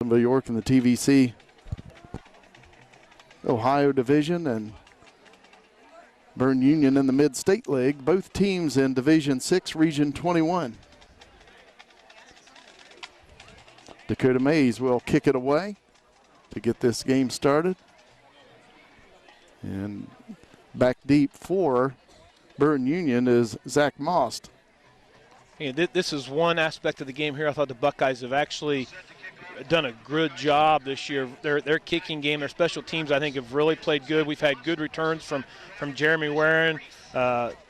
Nelsonville-York in the TVC Ohio Division, and Berne Union in the Mid-State League. Both teams in Division 6, Region 21. Dakota Mays will kick it away to get this game started. And back deep for Berne Union is Zach Most. Yeah, this is one aspect of the game here. I thought the Buckeyes have actually done a good job this year. Their kicking game, their special teams, I think, have really played good. We've had good returns from Jeremy Warren.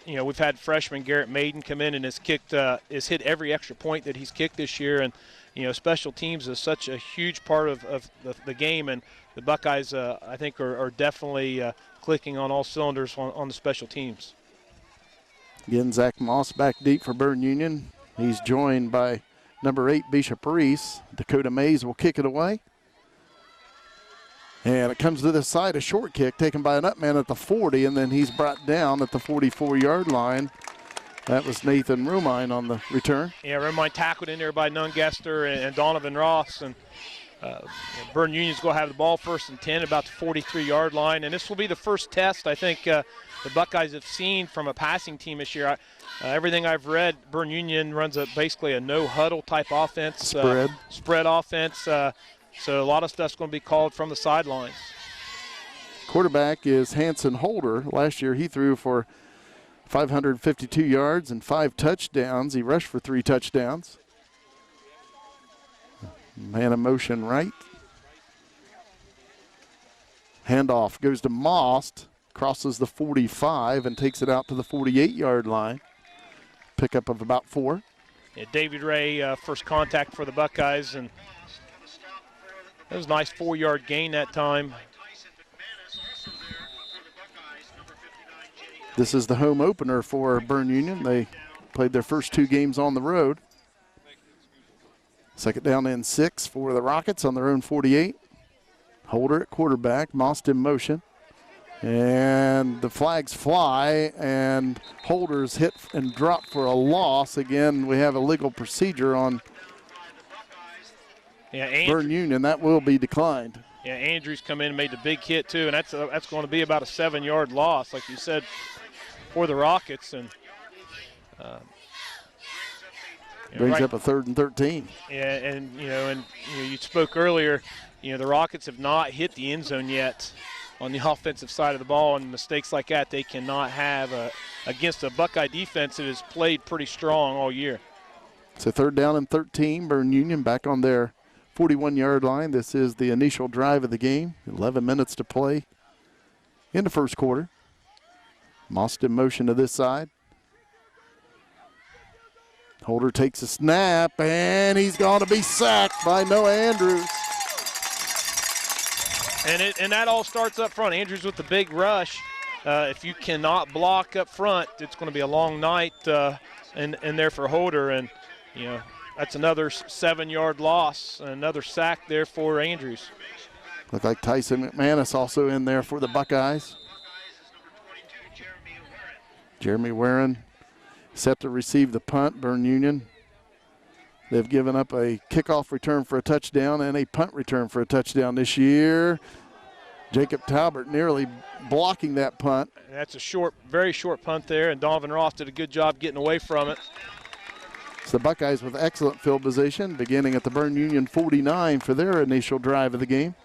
We've had freshman Garrett Maiden come in and has hit every extra point that he's kicked this year. And special teams is such a huge part of the game, and the Buckeyes, I think, are definitely clicking on all cylinders on the special teams. Again, Zach Moss back deep for Berne Union. He's joined by number 8, Bishop Reese. Dakota Mays will kick it away. And it comes to this side, a short kick taken by an up man at the 40, and then he's brought down at the 44-yard line. That was Nathan Romine on the return. Yeah, Romine tackled in there by Nungester and Donovan Ross. And Berne Union's going to have the ball 1st and 10 about the 43-yard line. And this will be the first test, I think, the Buckeyes have seen from a passing team this year. Everything I've read, Berne Union runs basically a no-huddle type offense. Spread offense. So a lot of stuff's going to be called from the sidelines. Quarterback is Hanson Holder. Last year he threw for 552 yards and 5 touchdowns. He rushed for 3 touchdowns. Man in motion right. Handoff goes to Most, crosses the 45 and takes it out to the 48-yard line. Pickup of about 4. Yeah, David Ray, first contact for the Buckeyes, and that was a nice 4-yard gain that time. This is the home opener for Berne Union. They played their first 2 games on the road. 2nd down and 6 for the Rockets on their own 48. Holder at quarterback, Most in motion. And the flags fly, and Holder's hit and dropped for a loss. Again, we have a legal procedure on Berne Union. That will be declined. Yeah, Andrews come in and made the big hit too, and that's going to be about a 7-yard loss, like you said, for the Rockets. And brings up a 3rd and 13. Yeah, and you spoke earlier. The Rockets have not hit the end zone yet on the offensive side of the ball, and mistakes like that they cannot have against a Buckeye defense that has played pretty strong all year. So 3rd down and 13. Berne Union back on their 41-yard line. This is the initial drive of the game. 11 minutes to play in the first quarter. Most in motion to this side. Holder takes a snap, and he's going to be sacked by Noah Andrews. And that all starts up front. Andrews with the big rush. If you cannot block up front, it's going to be a long night in there for Holder. And, that's another 7-yard loss, and another sack there for Andrews. Look like Tyson McManus also in there for the Buckeyes. Jeremy Warren set to receive the punt. Berne Union, they've given up a kickoff return for a touchdown and a punt return for a touchdown this year. Jacob Talbert nearly blocking that punt. That's a very short punt there, and Donovan Ross did a good job getting away from it. So the Buckeyes with excellent field position, beginning at the Berne Union 49 for their initial drive of the game.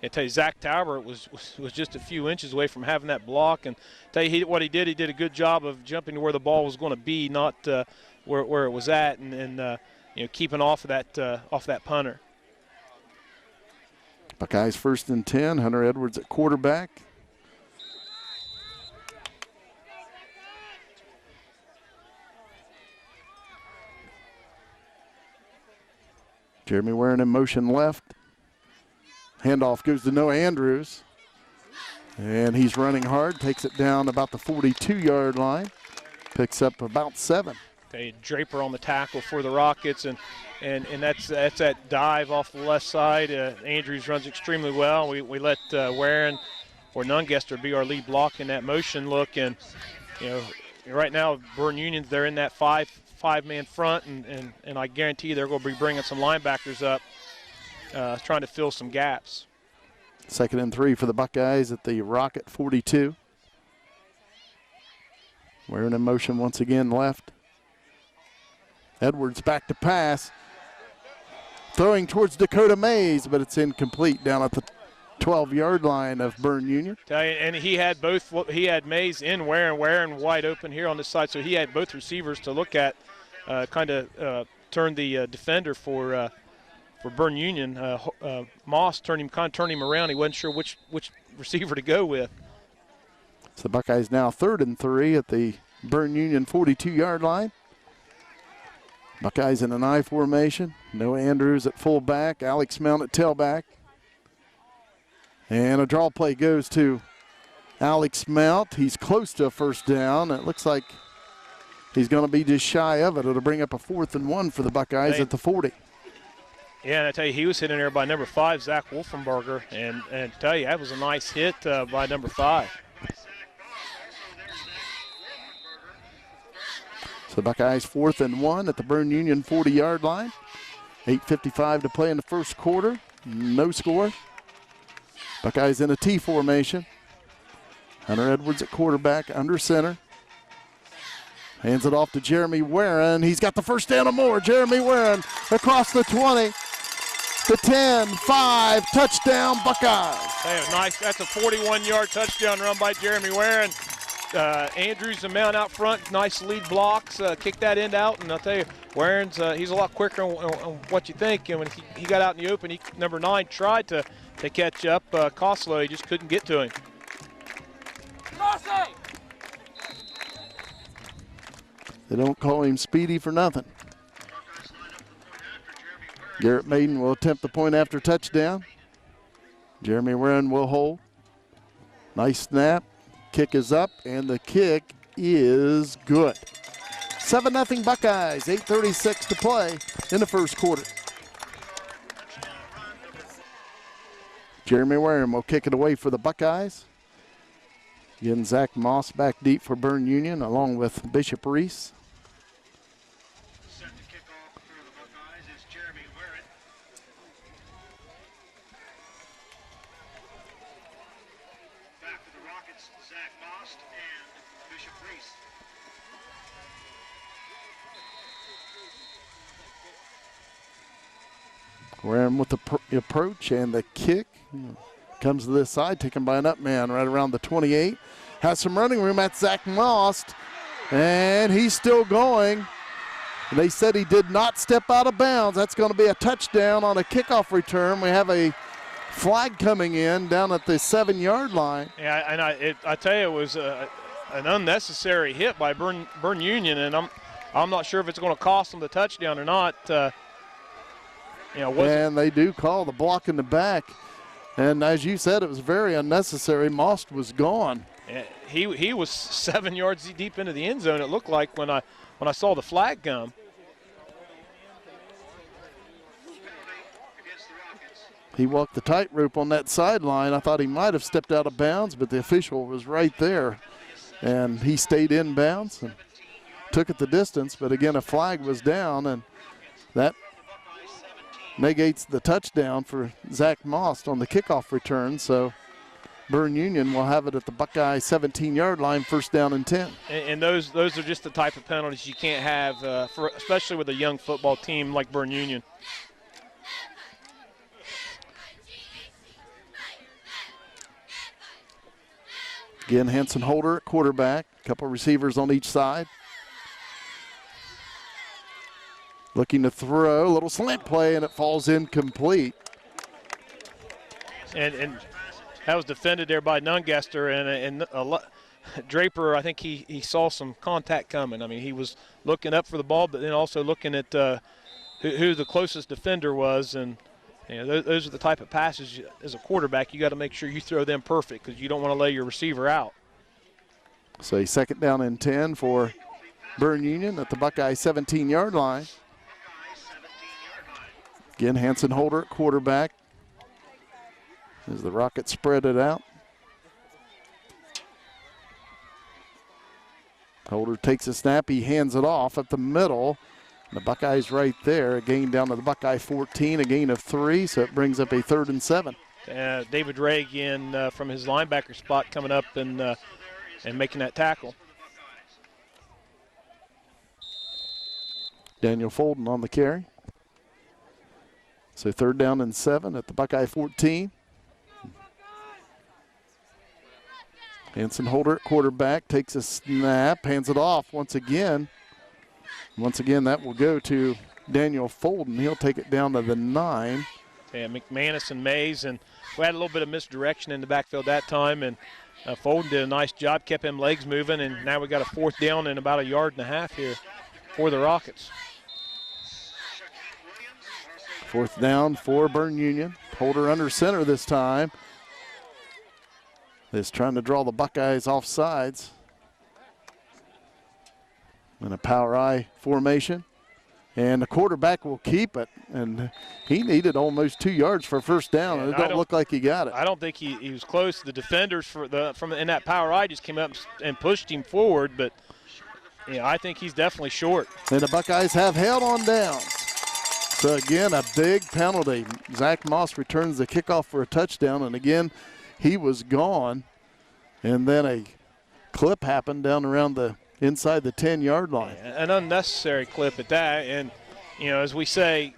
I tell you, Zach Talbert was just a few inches away from having that block, and tell you what he did a good job of jumping to where the ball was going to be, not where it was at, and keeping off of that punter. Buckeyes 1st and 10. Hunter Edwards at quarterback. Jeremy Warren in motion left. Handoff goes to Noah Andrews. And he's running hard, takes it down about the 42-yard line. Picks up about 7. Okay, Draper on the tackle for the Rockets, and that's that dive off the left side. Andrews runs extremely well. We let Warren or Nungester be our lead block in that motion look, and right now Berne Union, they're in that 5 5-man front, and I guarantee they're going to be bringing some linebackers up, trying to fill some gaps. 2nd and 3 for the Buckeyes at the Rocket 42. Wearing in motion once again left. Edwards back to pass. Throwing towards Dakota Mays, but it's incomplete down at the 12-yard line of Berne Union. And he had both. He had Mays in Warren wide open here on this side, so he had both receivers to look at. Kind of turned the defender for Berne Union. Moss turned him around. He wasn't sure which receiver to go with. So the Buckeyes now 3rd and 3 at the Berne Union 42-yard line. Buckeyes in an I formation. Noah Andrews at fullback. Alex Mount at tailback. And a draw play goes to Alex Mount. He's close to a first down. It looks like he's going to be just shy of it. It'll bring up a 4th and 1 for the Buckeyes at the 40. Yeah, and I tell you, he was hitting there by number 5, Zach Wolfenberger. And I tell you, that was a nice hit by number 5. The Buckeyes 4th and 1 at the Berne Union 40-yard line. 8:55 to play in the first quarter. No score. Buckeyes in a T formation. Hunter Edwards at quarterback, under center. Hands it off to Jeremy Warren. He's got the first down or more. Jeremy Warren across the 20, the 10, 5, touchdown Buckeyes. Hey, nice. That's a 41-yard touchdown run by Jeremy Warren. Andrews and Mount out front, nice lead blocks, kick that end out, and I'll tell you, Warren's he's a lot quicker on what you think. And when he got out in the open, number 9 tried to catch up. Costlow, he just couldn't get to him. They don't call him Speedy for nothing. Garrett Maiden will attempt the point after touchdown. Jeremy Warren will hold. Nice snap. Kick is up, and the kick is good. 7-0 Buckeyes, 8:36 to play in the first quarter. Jeremy Warren will kick it away for the Buckeyes. Again, Zach Moss back deep for Berne Union, along with Bishop Reese. Set to kick off for the Buckeyes is Jeremy Warren. Back for the Rockets, Zach Moss and Bishop Reese. Warren with the approach and the kick. Comes to this side, taken by an up man right around the 28. Has some running room at Zach Moss, and he's still going. They said he did not step out of bounds. That's going to be a touchdown on a kickoff return. We have a flag coming in down at the 7-yard line. Yeah, and I tell you, it was an unnecessary hit by Berne Union, and I'm not sure if it's going to cost them the touchdown or not. And they do call the block in the back. And as you said, it was very unnecessary. Most was gone. He was 7 yards deep into the end zone, it looked like, when I saw the flag come. He walked the tightrope on that sideline. I thought he might have stepped out of bounds, but the official was right there. And he stayed in bounds and took it the distance. But again, a flag was down, and that negates the touchdown for Zach Moss on the kickoff return. So Berne Union will have it at the Buckeye 17-yard line, first down and 10. And those are just the type of penalties you can't have, especially with a young football team like Berne Union. Again, Hanson Holder at quarterback, a couple receivers on each side. Looking to throw, a little slant play, and it falls incomplete. And that was defended there by Nungaster, and Draper, I think he saw some contact coming. I mean, he was looking up for the ball, but then also looking at who the closest defender was. And those are the type of passes, as a quarterback, you got to make sure you throw them perfect because you don't want to lay your receiver out. So a second down and 10 for Berne Union at the Buckeye 17-yard line. Again, Hanson Holder at quarterback as the Rockets spread it out. Holder takes a snap. He hands it off at the middle. The Buckeyes right there. A gain down to the Buckeye 14, a gain of 3, so it brings up a 3rd and 7. David Ray again from his linebacker spot coming up and making that tackle. Daniel Folden on the carry. So 3rd down and 7 at the Buckeye 14. Hanson Holder at quarterback, takes a snap, hands it off once again. Once again, that will go to Daniel Folden. He'll take it down to the 9. Yeah, McManus and Mays, and we had a little bit of misdirection in the backfield that time, and Folden did a nice job, kept him legs moving, and now we got a 4th down and about 1.5 yards here for the Rockets. 4th down for Berne Union. Holder under center this time. Is trying to draw the Buckeyes off sides. In a power I formation. And the quarterback will keep it. And he needed almost 2 yards for a 1st down. And it don't look like he got it. I don't think he was close. The defenders in that power I just came up and pushed him forward. But yeah, I think he's definitely short. And the Buckeyes have held on down. So again, a big penalty. Zach Moss returns the kickoff for a touchdown. And again, he was gone, and then a clip happened down around the inside the 10-yard line. An unnecessary clip at that, and as we say,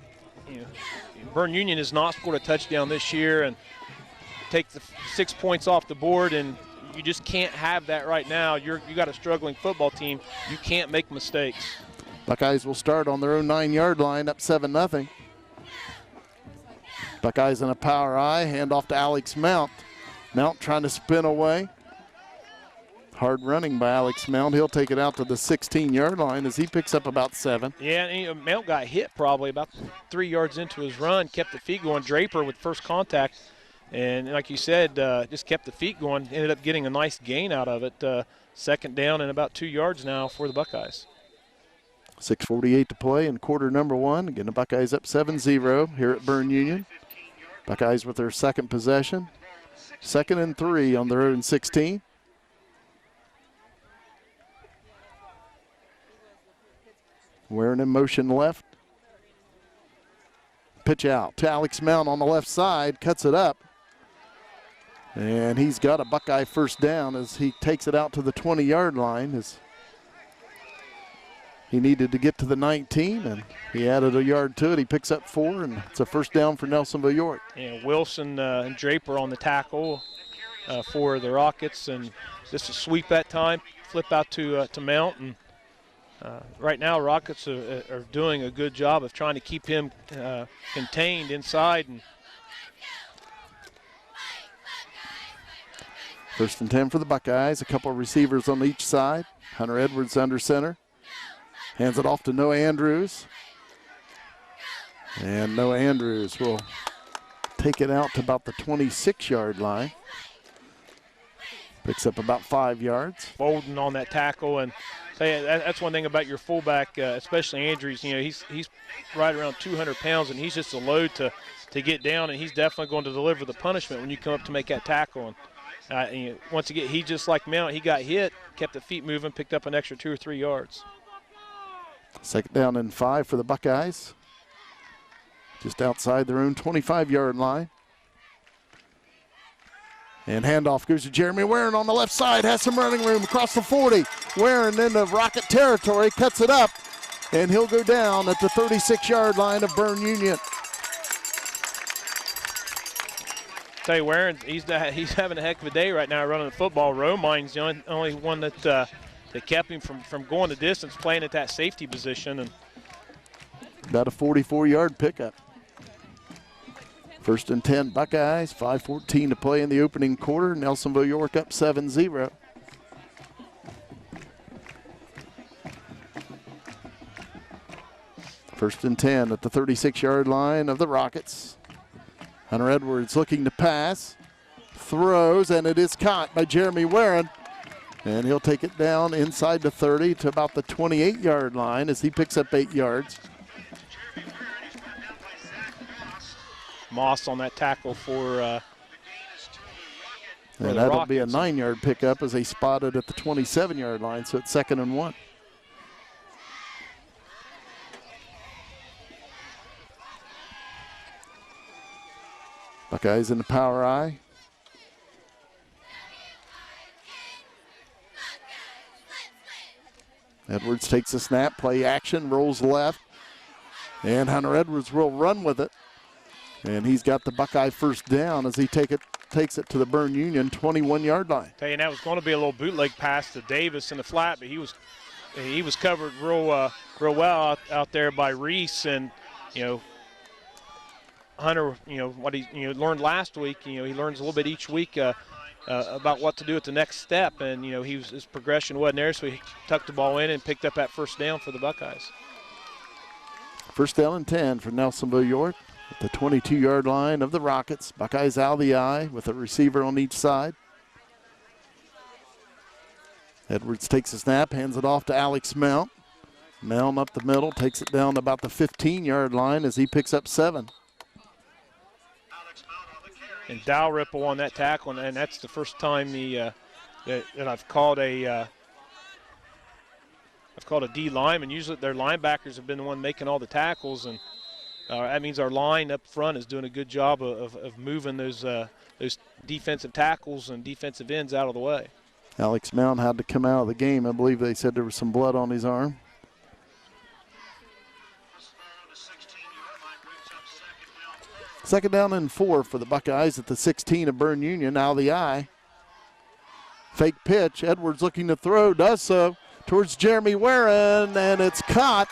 Berne Union has not scored a touchdown this year, and take the 6 points off the board, and you just can't have that right now. You got a struggling football team. You can't make mistakes. Buckeyes will start on their own 9-yard line, up 7-0. Buckeyes in a power I, hand off to Alex Mount. Mount trying to spin away. Hard running by Alex Mount. He'll take it out to the 16-yard line as he picks up about 7. Yeah, and Mount got hit probably about 3 yards into his run, kept the feet going. Draper with first contact, and like you said, just kept the feet going, ended up getting a nice gain out of it. 2nd down and about 2 yards now for the Buckeyes. 6:48 to play in quarter number 1. Again, the Buckeyes up 7-0 here at Berne Union. Buckeyes with their 2nd possession. 2nd and 3 on their own 16. Wearing in motion left. Pitch out to Alex Mount on the left side, cuts it up. And he's got a Buckeye 1st down as he takes it out to the 20-yard line. As he needed to get to the 19, and he added a yard to it. He picks up 4, and it's a 1st down for Nelsonville-York. Yeah, Wilson and Draper on the tackle for the Rockets, and just a sweep that time, flip out to Mount. And right now, Rockets are doing a good job of trying to keep him contained inside. And 1st and 10 for the Buckeyes. A couple of receivers on each side. Hunter Edwards under center. Hands it off to Noah Andrews. And Noah Andrews will take it out to about the 26-yard line. Picks up about 5 yards. Folden on that tackle, and that's one thing about your fullback, especially Andrews. He's right around 200 pounds, and he's just a load to get down, and he's definitely going to deliver the punishment when you come up to make that tackle. And once again, he just like Mount, he got hit, kept the feet moving, picked up an extra 2 or 3 yards. 2nd down and 5 for the Buckeyes. Just outside their own 25-yard line. And handoff goes to Jeremy Warren on the left side. Has some running room across the 40. Warren into Rocket territory, cuts it up, and he'll go down at the 36-yard line of Berne Union. Tell you, Warren, he's having a heck of a day right now running the football. Romine's the only one that kept him from going the distance, playing at that safety position. And about a 44-yard pickup. 1st and 10 Buckeyes, 5:14 to play in the opening quarter. Nelsonville-York up 7-0. First and 10 at the 36-yard line of the Rockets. Hunter Edwards looking to pass, throws, and it is caught by Jeremy Warren. And he'll take it down inside the 30 to about the 28-yard line as he picks up 8 yards. Moss on that tackle for And that'll be a 9-yard pickup as they spotted at the 27-yard line, so it's 2nd and 1. Buckeyes in the power eye. Edwards takes a snap, play action, rolls left. And Hunter Edwards will run with it. And he's got the Buckeye first down as he takes it to the Berne Union 21-yard line. Tell you, that was going to be a little bootleg pass to Davis in the flat, but he was covered real well out there by Reese. And, you know, Hunter, you know, what he learned last week, you know, he learns a little bit each week about what to do at the next step. And, you know, his progression wasn't there, so he tucked the ball in and picked up that first down for the Buckeyes. First down and 10 for Nelsonville-York at the 22-yard line of the Rockets. Buckeyes out of the eye with a receiver on each side. Edwards takes a snap, hands it off to Alex Mount. Mount up the middle, takes it down to about the 15-yard line as he picks up 7. And Dalrymple on that tackle, and that's the first time that I've called a D lineman. Usually their linebackers have been the one making all the tackles, and that means our line up front is doing a good job of moving those defensive tackles and defensive ends out of the way. Alex Mount had to come out of the game. I believe they said there was some blood on his arm. Second down and 4 for the Buckeyes at the 16 of Berne Union, out of the eye. Fake pitch, Edwards looking to throw, does so towards Jeremy Warren, and it's caught.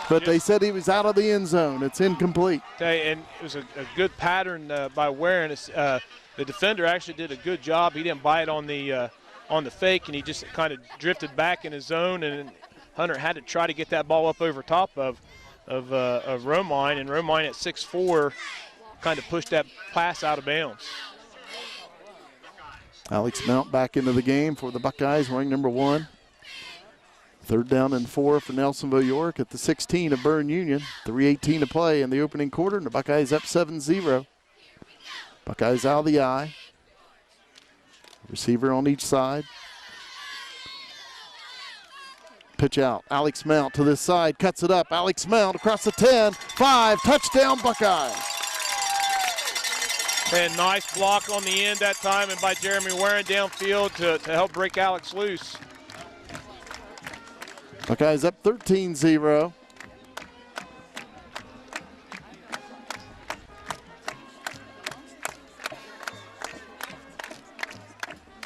But they said he was out of the end zone. It's incomplete. And it was a good pattern by Warren. The defender actually did a good job. He didn't buy it on the fake, and he just kind of drifted back in his zone, and Hunter had to try to get that ball up over top of Romine, and Romine at 6'4" kind of pushed that pass out of bounds. Alex Mount back into the game for the Buckeyes, wearing number 1. Third down and 4 for Nelsonville-York at the 16 of Berne Union. 3:18 to play in the opening quarter, and the Buckeyes up 7-0. Buckeyes out of the eye. Receiver on each side. Pitch out. Alex Mount to this side, cuts it up. Alex Mount across the 10, 5, touchdown Buckeyes. And nice block on the end that time, and by Jeremy Warren downfield to help break Alex loose. Buckeyes up 13-0.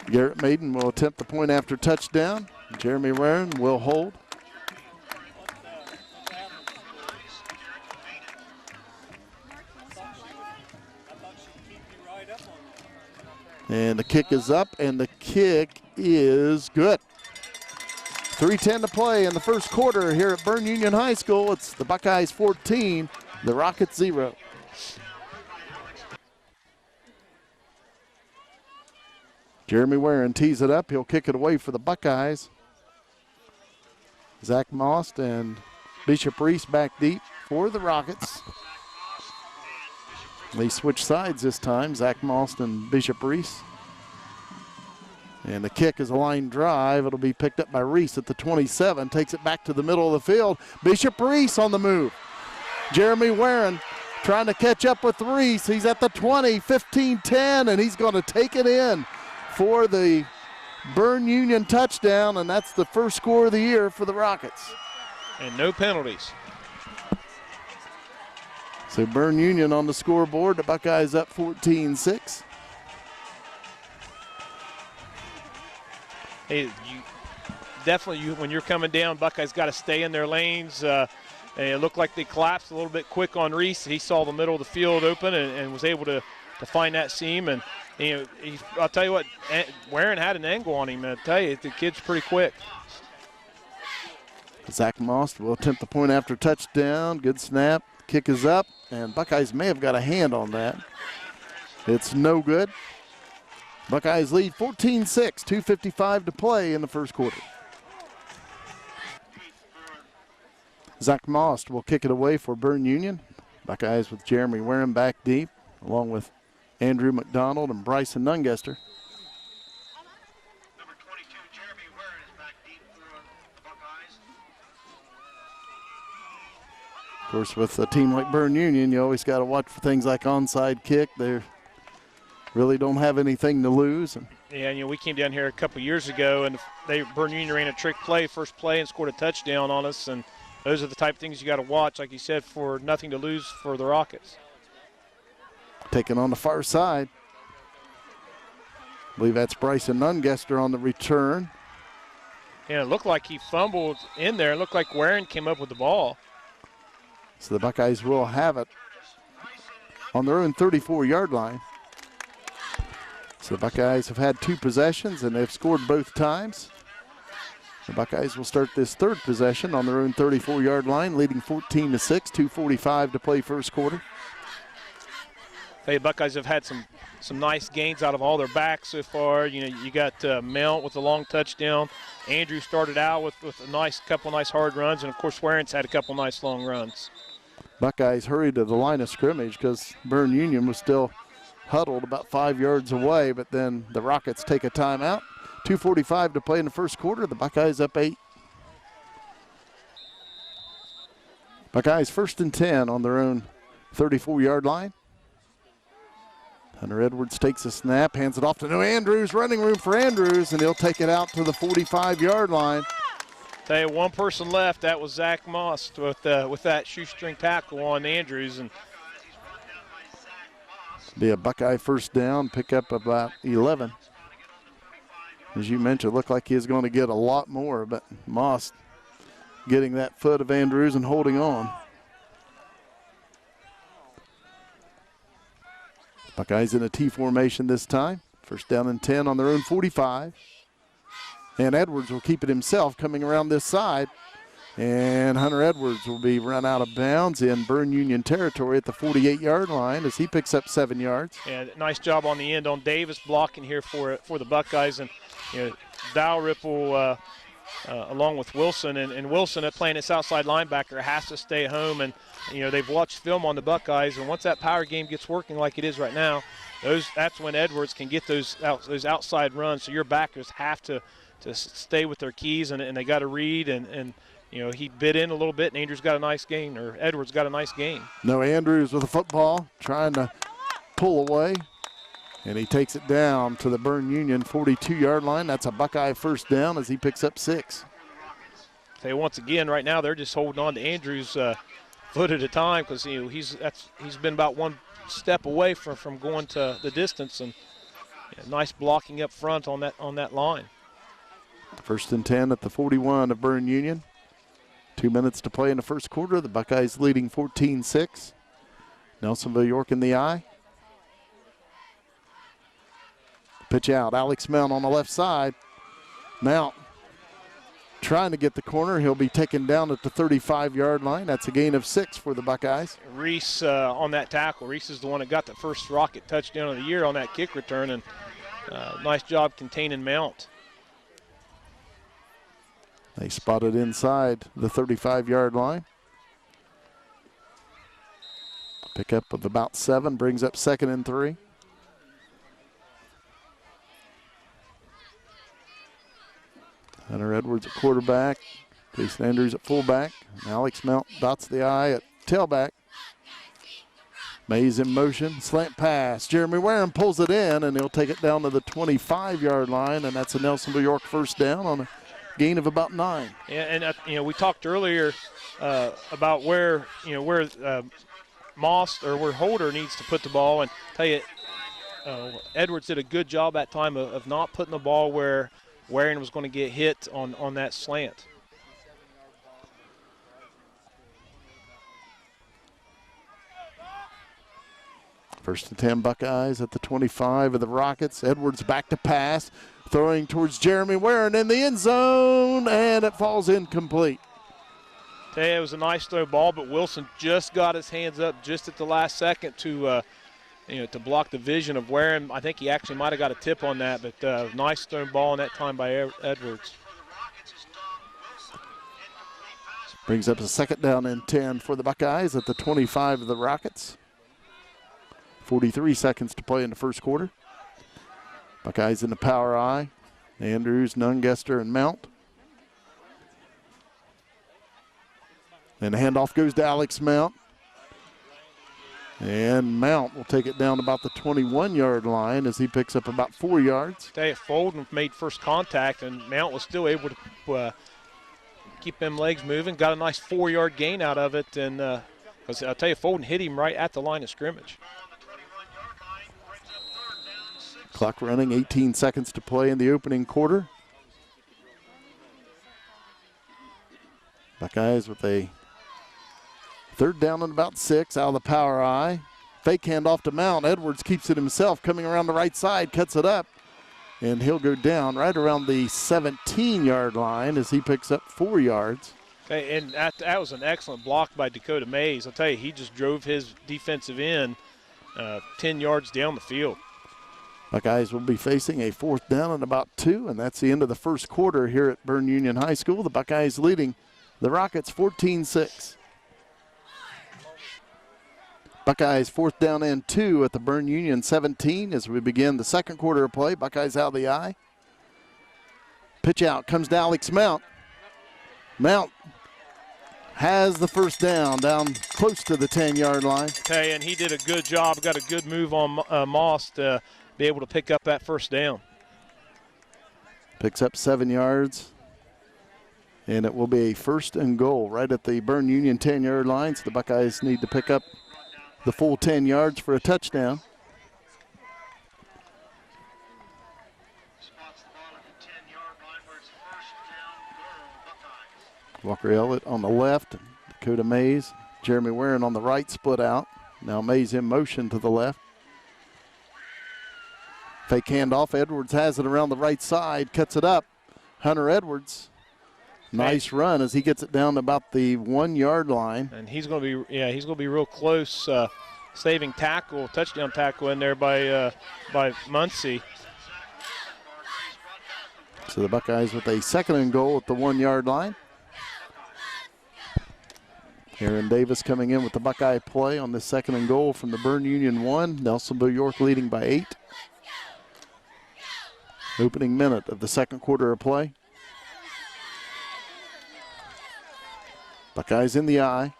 Garrett Maiden will attempt the point after touchdown. Jeremy Warren will hold. And the kick is up, and the kick is good. 3:10 to play in the first quarter here at Berne Union High School. It's the Buckeyes 14, the Rockets 0. Jeremy Warren tees it up. He'll kick it away for the Buckeyes. Zach Most and Bishop Reese back deep for the Rockets. They switch sides this time, Zach Most and Bishop Reese. And the kick is a line drive. It'll be picked up by Reese at the 27. Takes it back to the middle of the field. Bishop Reese on the move. Jeremy Warren trying to catch up with Reese. He's at the 20, 15-10, and he's going to take it in for the Berne Union touchdown, and that's the first score of the year for the Rockets. And no penalties. So Berne Union on the scoreboard. The Buckeyes up 14-6. Hey, when you're coming down, Buckeyes got to stay in their lanes. And it looked like they collapsed a little bit quick on Reese. He saw the middle of the field open and was able to find that seam. And you know, I'll tell you what, Warren had an angle on him. I tell you, the kid's pretty quick. Zach Most will attempt the point after touchdown. Good snap. Kick is up, and Buckeyes may have got a hand on that. It's no good. Buckeyes lead 14-6, 2:55 to play in the first quarter. Zach Most will kick it away for Berne Union. Buckeyes with Jeremy Warren back deep, along with Andrew McDonald and Bryson Nungester. Number 22, Jeremy Ware is back deep for the Buckeyes. Of course, with a team like Berne Union, you always got to watch for things like onside kick. They really don't have anything to lose. Yeah, and we came down here a couple years ago, and Berne Union ran a trick play, first play, and scored a touchdown on us. And those are the type of things you got to watch, like you said, for nothing to lose for the Rockets. Taking on the far side. I believe that's Bryson Nungester on the return. And it looked like he fumbled in there. It looked like Warren came up with the ball. So the Buckeyes will have it on their own 34-yard line. So the Buckeyes have had 2 possessions, and they've scored both times. The Buckeyes will start this 3rd possession on their own 34-yard line, leading 14-6, 2:45 to play first quarter. The Buckeyes have had some nice gains out of all their backs so far. You got Mount with a long touchdown. Andrew started out with a couple nice hard runs, and of course Warren's had a couple nice long runs. Buckeyes hurried to the line of scrimmage because Berne Union was still huddled about 5 yards away, but then the Rockets take a timeout. 2:45 to play in the first quarter. The Buckeyes up 8. Buckeyes 1st and 10 on their own 34-yard line. Hunter Edwards takes a snap, hands it off to Andrews. Running room for Andrews, and he'll take it out to the 45-yard line. Tell you, one person left. That was Zach Moss with that shoestring tackle on Andrews, and be a Buckeye first down, pick up about 11. As you mentioned, it looked like he was going to get a lot more, but Moss getting that foot of Andrews and holding on. Buckeyes in a T formation this time. First down and 10 on their own 45. And Edwards will keep it himself coming around this side. And Hunter Edwards will be run out of bounds in Berne Union territory at the 48-yard line as he picks up 7 yards. Yeah, nice job on the end on Davis blocking here for the Buckeyes. And Dalrymple along with Wilson. And Wilson playing this outside linebacker has to stay home. And, they've watched film on the Buckeyes. And once that power game gets working like it is right now, that's when Edwards can get those outside runs. So your backers have to stay with their keys, and they got to read. And he bit in a little bit, and Andrews got a nice gain, or Edwards got a nice gain. Andrews with a football, trying to pull away. And he takes it down to the Berne Union 42-yard line. That's a Buckeye first down as he picks up 6. Say once again, right now they're just holding on to Andrews foot at a time because he's been about one step away from going to the distance, and nice blocking up front on that line. First and 10 at the 41 of Berne Union. 2 minutes to play in the first quarter. The Buckeyes leading 14-6. Nelsonville-York in the eye. Pitch out. Alex Mount on the left side. Mount trying to get the corner. He'll be taken down at the 35-yard line. That's a gain of 6 for the Buckeyes. Reese on that tackle. Reese is the one that got the first Rocket touchdown of the year on that kick return, and nice job containing Mount. They spotted inside the 35-yard line. Pickup of about 7 brings up 2nd and 3. Hunter Edwards at quarterback. Jason Andrews at fullback. And Alex Mount dots the I at tailback. Mays in motion. Slant pass. Jeremy Warren pulls it in, and he'll take it down to the 25-yard line, and that's a Nelsonville-York first down on a gain of about 9. Yeah, and we talked earlier about where Moss or where Holder needs to put the ball, and tell you, Edwards did a good job that time of not putting the ball where Warren was going to get hit on that slant. First and 10 Buckeyes at the 25 of the Rockets. Edwards back to pass, throwing towards Jeremy Warren in the end zone, and it falls incomplete. Tell you, it was a nice throw ball, but Wilson just got his hands up just at the last second to block the vision of Warren. I think he actually might have got a tip on that, but nice thrown ball in that time by Edwards. Brings up a 2nd down and 10 for the Buckeyes at the 25 of the Rockets. 43 seconds to play in the first quarter. Buckeyes in the power I. Andrews, Nungester, and Mount. And the handoff goes to Alex Mount. And Mount will take it down about the 21-yard line as he picks up about 4 yards. Tell you, Folden made first contact, and Mount was still able to keep them legs moving. Got a nice 4-yard gain out of it, and because I'll tell you, Folden hit him right at the line of scrimmage. Clock running, 18 seconds to play in the opening quarter. Buckeyes with a third down and about 6 out of the power I. Fake handoff to Mount. Edwards keeps it himself, coming around the right side, cuts it up, and he'll go down right around the 17-yard line as he picks up 4 yards. Okay, and that was an excellent block by Dakota Mays. I'll tell you, he just drove his defensive end 10 yards down the field. Buckeyes will be facing a 4th down and about 2, and that's the end of the first quarter here at Berne Union High School. The Buckeyes leading the Rockets 14-6. Buckeyes 4th down and 2 at the Berne Union 17 as we begin the second quarter of play. Buckeyes out of the I. Pitch out comes to Alex Mount. Mount has the first down close to the 10-yard line. Okay, and he did a good job. Got a good move on Moss to be able to pick up that first down. Picks up 7 yards. And it will be a 1st and goal right at the Berne Union 10-yard line. So the Buckeyes need to pick up the full 10 yards for a touchdown. Walker Elliott on the left, Dakota Mays, Jeremy Warren on the right, split out. Now Mays in motion to the left. Fake handoff, Edwards has it around the right side, cuts it up. Hunter Edwards, nice run as he gets it down to about the 1-yard line. And he's going to be real close, saving tackle, touchdown tackle in there by Muncie. So the Buckeyes with a 2nd and goal at the 1-yard line. Aaron Davis coming in with the Buckeye play on the 2nd and goal from the Berne Union 1. Nelsonville-York leading by 8. Opening minute of the second quarter of play. Buckeyes in the I.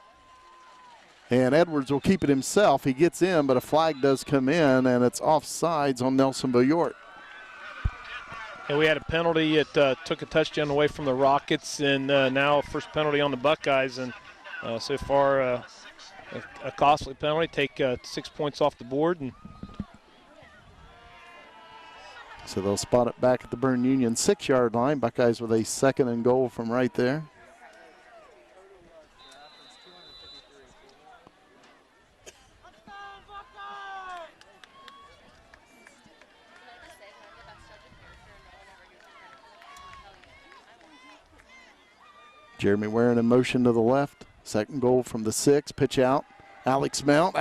And Edwards will keep it himself. He gets in, but a flag does come in, and it's offsides on Nelsonville-York. And we had a penalty. It took a touchdown away from the Rockets, and now first penalty on the Buckeyes. And so far, a costly penalty. Take 6 points off the board. And so they'll spot it back at the Berne Union 6-yard line. Buckeyes with a 2nd and goal from right there. Jeremy Warren in motion to the left. 2nd goal from the 6. Pitch out. Alex Mount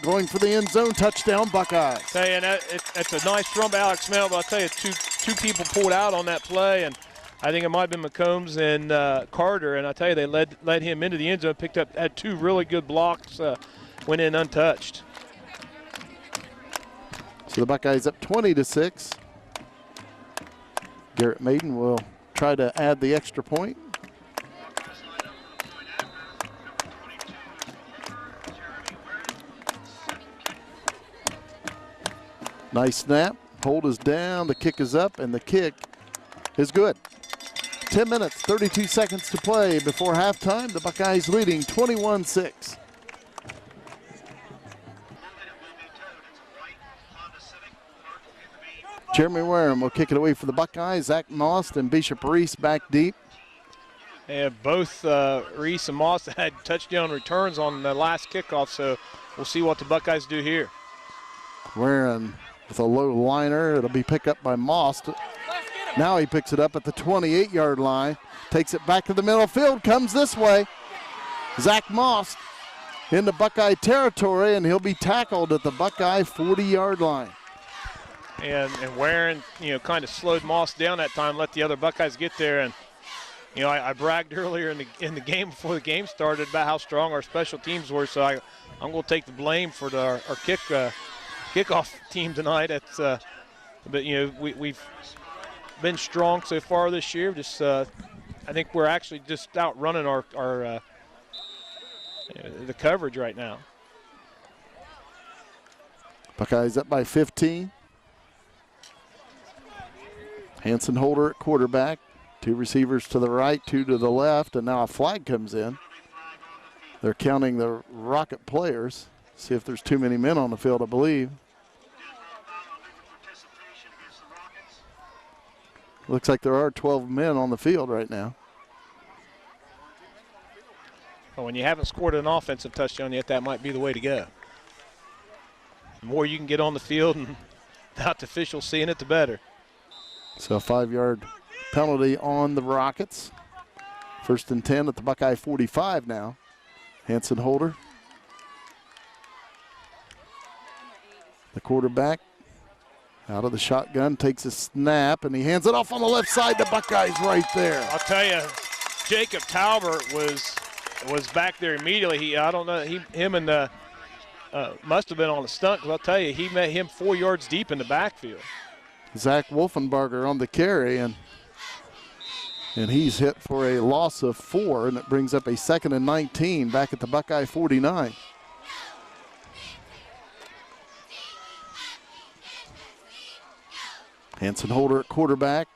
going for the end zone. Touchdown, Buckeyes. Hey, and it's a nice run by Alex Mount, but I'll tell you, two people pulled out on that play, and I think it might have been McCombs and Carter, and I tell you, they led him into the end zone, had 2 really good blocks, went in untouched. So the Buckeyes up 20-6. Garrett Maiden will try to add the extra point. Nice snap. Hold is down. The kick is up, and the kick is good. 10 minutes, 32 seconds to play before halftime. The Buckeyes leading 21-6. Jeremy Wareham will kick it away for the Buckeyes. Zach Moss and Bishop Reese back deep. And both Reese and Moss had touchdown returns on the last kickoff, so we'll see what the Buckeyes do here. Wareham with a low liner. It'll be picked up by Moss. Now he picks it up at the 28-yard line. Takes it back to the middle field. Comes this way. Zach Moss into Buckeye territory, and he'll be tackled at the Buckeye 40-yard line. And Warren, kind of slowed Moss down that time, let the other Buckeyes get there. And, I bragged earlier in the game before the game started about how strong our special teams were. So I'm going to take the blame for our kick kickoff team tonight. That's, but you know, we've been strong so far this year. Just I think we're actually just outrunning our the coverage right now. Buckeyes up by 15. Hanson Holder at quarterback. 2 receivers to the right, 2 to the left, and now a flag comes in. They're counting the Rocket players. See if there's too many men on the field, I believe. Looks like there are 12 men on the field right now. Well, when you haven't scored an offensive touchdown yet, that might be the way to go. The more you can get on the field and without the officials seeing it, the better. So a 5-yard penalty on the Rockets. 1st and 10 at the Buckeye 45 now. Hanson Holder, the quarterback, out of the shotgun, takes a snap, and he hands it off on the left side. The Buckeyes right there. I'll tell you, Jacob Talbert was back there immediately. I don't know, him and must have been on the stunt, because I'll tell you, he met him 4 yards deep in the backfield. Zach Wolfenbarger on the carry, and he's hit for a loss of 4, and it brings up a 2nd and 19 back at the Buckeye 49. Hanson Holder at quarterback.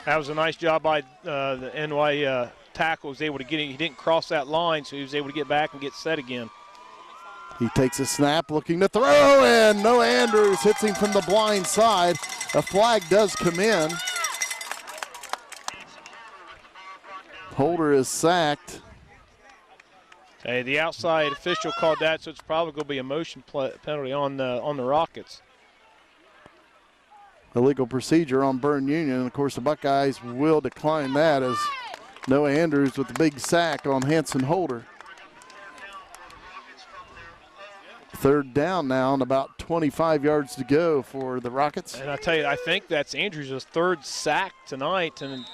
That was a nice job by the NY tackle. Was able to get him. He didn't cross that line, so he was able to get back and get set again. He takes a snap, looking to throw, and Noah Andrews hits him from the blind side. A flag does come in. Holder is sacked. Hey, the outside official called that, so it's probably going to be a motion penalty on the Rockets. Illegal procedure on Berne Union, and of course the Buckeyes will decline that as Noah Andrews with the big sack on Hanson Holder. 3rd down now and about 25 yards to go for the Rockets. And I tell you, I think that's Andrews' 3rd sack tonight, and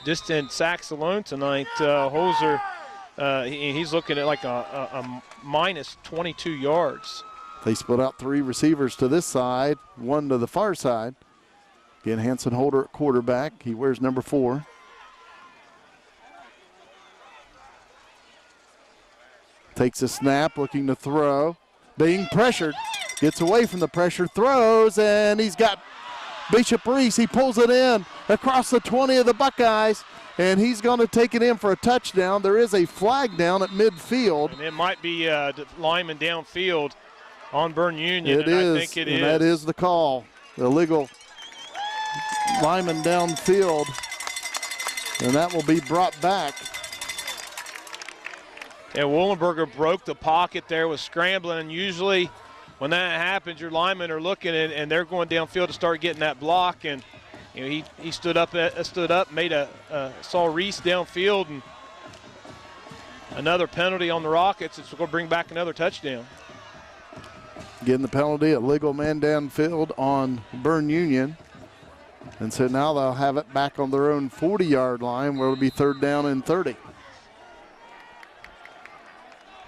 just in sacks alone tonight, Holzer, he's looking at like a minus 22 yards. They split out 3 receivers to this side, 1 to the far side. Again, Hanson Holder at quarterback. He wears number 4. Takes a snap, looking to throw. Being pressured, gets away from the pressure, throws, and he's got Bishop Reese. He pulls it in across the 20 of the Buckeyes, and he's going to take it in for a touchdown. There is a flag down at midfield. And it might be lineman downfield on Berne Union. It is, I think it and is. that is the call. The illegal lineman downfield, and that will be brought back. And Wollenberger broke the pocket there, was scrambling, and usually when that happens, your linemen are looking and they're going downfield to start getting that block. And you know, he stood up, made saw Reese downfield, and another penalty on the Rockets. It's going to bring back another touchdown. Getting the penalty, illegal man downfield on Berne Union. And so now they'll have it back on their own 40-yard line where it'll be 3rd down and 30.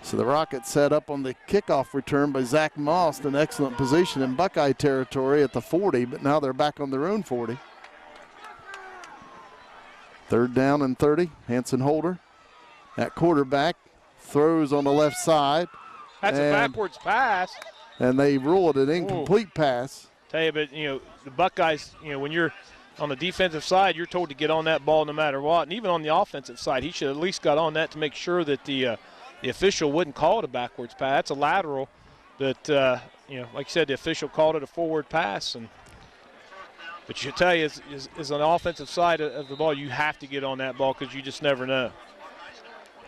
So the Rockets set up on the kickoff return by Zach Moss, an excellent position in Buckeye territory at the 40, but now they're back on their own 40. 3rd down and 30. Hanson Holder at quarterback, throws on the left side. That's a backwards pass. And they rule it an incomplete pass. Tell you, but you know, the Buckeyes, you know, when you're on the defensive side, you're told to get on that ball no matter what. And even on the offensive side, he should at least got on that to make sure that the official wouldn't call it a backwards pass. That's a lateral that, you know, like you said, the official called it a forward pass. But you tell you, is on the offensive side of the ball, you have to get on that ball because you just never know.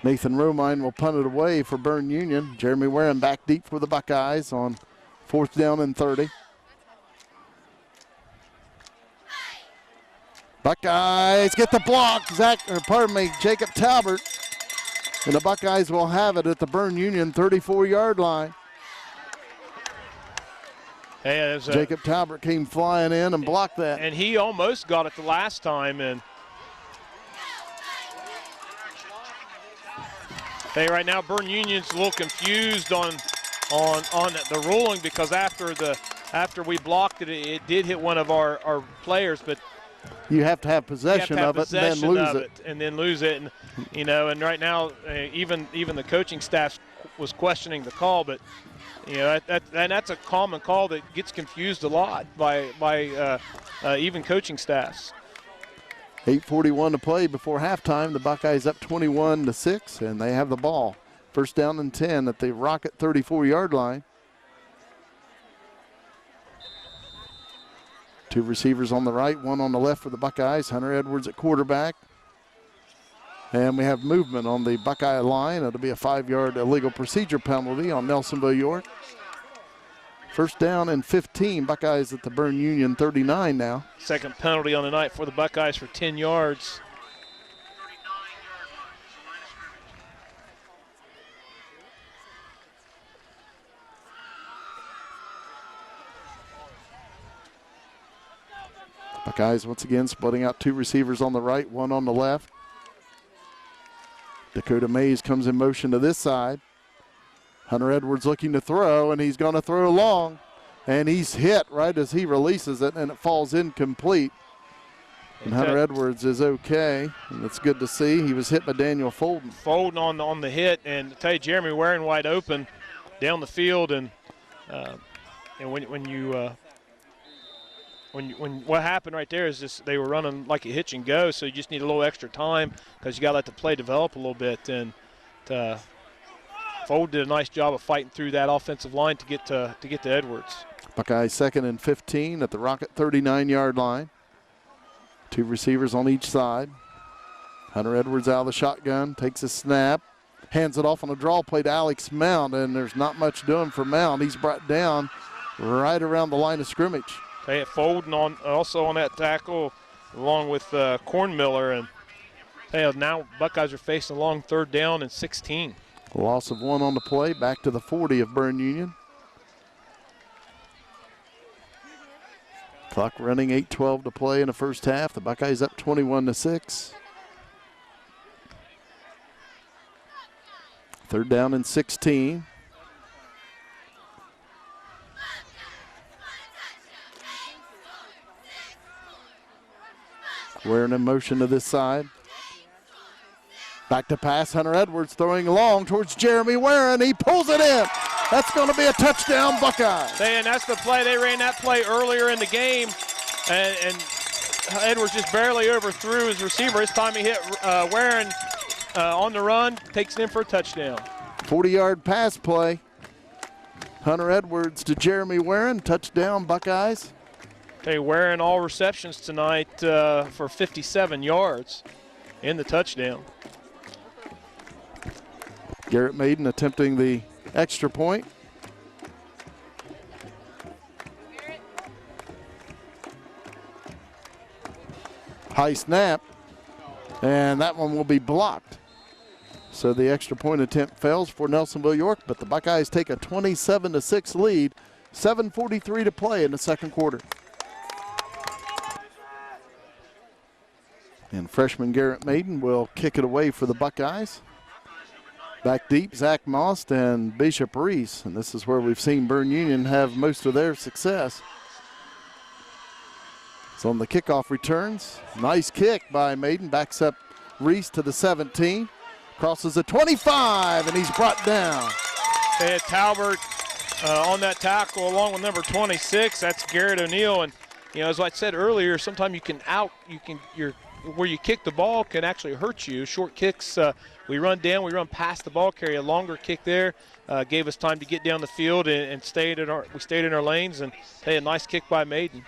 Nathan Romine will punt it away for Berne Union. Jeremy Warren back deep for the Buckeyes on 4th down and 30. Buckeyes get the block. Jacob Talbert. And the Buckeyes will have it at the Berne Union 34-yard line. Hey, Jacob Talbert came flying in and blocked that. And he almost got it the last time. And Hey, right now Berne Union's a little confused on the ruling because after we blocked it, it did hit one of our players, but you have to have possession of it and then lose it. And then lose it, and and right now even the coaching staff was questioning the call, but that's a common call that gets confused a lot by even coaching staffs. 8:41 to play before halftime. The Buckeyes up 21-6, and they have the ball. First down and 10 at the Rocket 34-yard line. Two receivers on the right, one on the left for the Buckeyes. Hunter Edwards at quarterback. And we have movement on the Buckeye line. It'll be a 5-yard illegal procedure penalty on Nelsonville-York. First down and 15. Buckeyes at the Berne Union 39 now. Second penalty on the night for the Buckeyes for 10 yards. Buckeyes once again splitting out two receivers on the right, one on the left. Dakota Mays comes in motion to this side. Hunter Edwards looking to throw, and he's going to throw long. And he's hit right as he releases it, and it falls incomplete. And Hunter Edwards is okay, and it's good to see. He was hit by Daniel Folden. Folden on the hit, and I tell you, Jeremy Waring wide open down the field, and when what happened right there is just they were running like a hitch and go, so you just need a little extra time because you got to let the play develop a little bit. And Folden did a nice job of fighting through that offensive line to get to Edwards. Buckeyes second and 15 at the Rocket 39-yard line. Two receivers on each side. Hunter Edwards out of the shotgun, takes a snap, hands it off on a draw play to Alex Mound, and there's not much doing for Mound. He's brought down right around the line of scrimmage. They had Folden also on that tackle, along with Kornmiller, and now Buckeyes are facing a long third down and 16. Loss of one on the play, back to the 40 of Berne Union. Clock running, 8:12 to play in the first half. The Buckeyes up 21-6. Third down and 16. Waring in motion to this side. Back to pass, Hunter Edwards throwing long towards Jeremy Waring. He pulls it in. That's going to be a touchdown, Buckeyes. And that's the play. They ran that play earlier in the game, and Edwards just barely overthrew his receiver. This time he hit Waring on the run, takes it in for a touchdown. 40-yard pass play. Hunter Edwards to Jeremy Waring. Touchdown, Buckeyes. Okay, Waring all receptions tonight for 57 yards in the touchdown. Garrett Maiden attempting the extra point. High snap, and that one will be blocked. So the extra point attempt fails for Nelsonville-York, but the Buckeyes take a 27-6 lead. 7:43 to play in the second quarter. And freshman Garrett Maiden will kick it away for the Buckeyes. Back deep, Zach Most and Bishop Reese. And this is where we've seen Berne Union have most of their success. So on the kickoff returns, nice kick by Maiden. Backs up Reese to the 17. Crosses the 25, and he's brought down. They had Talbert on that tackle along with number 26. That's Garrett O'Neill. And, as I said earlier, sometimes where you kick the ball can actually hurt you. Short kicks, we run down, we run past the ball carrier. A longer kick there gave us time to get down the field and stayed in our lanes. And hey, a nice kick by Maiden.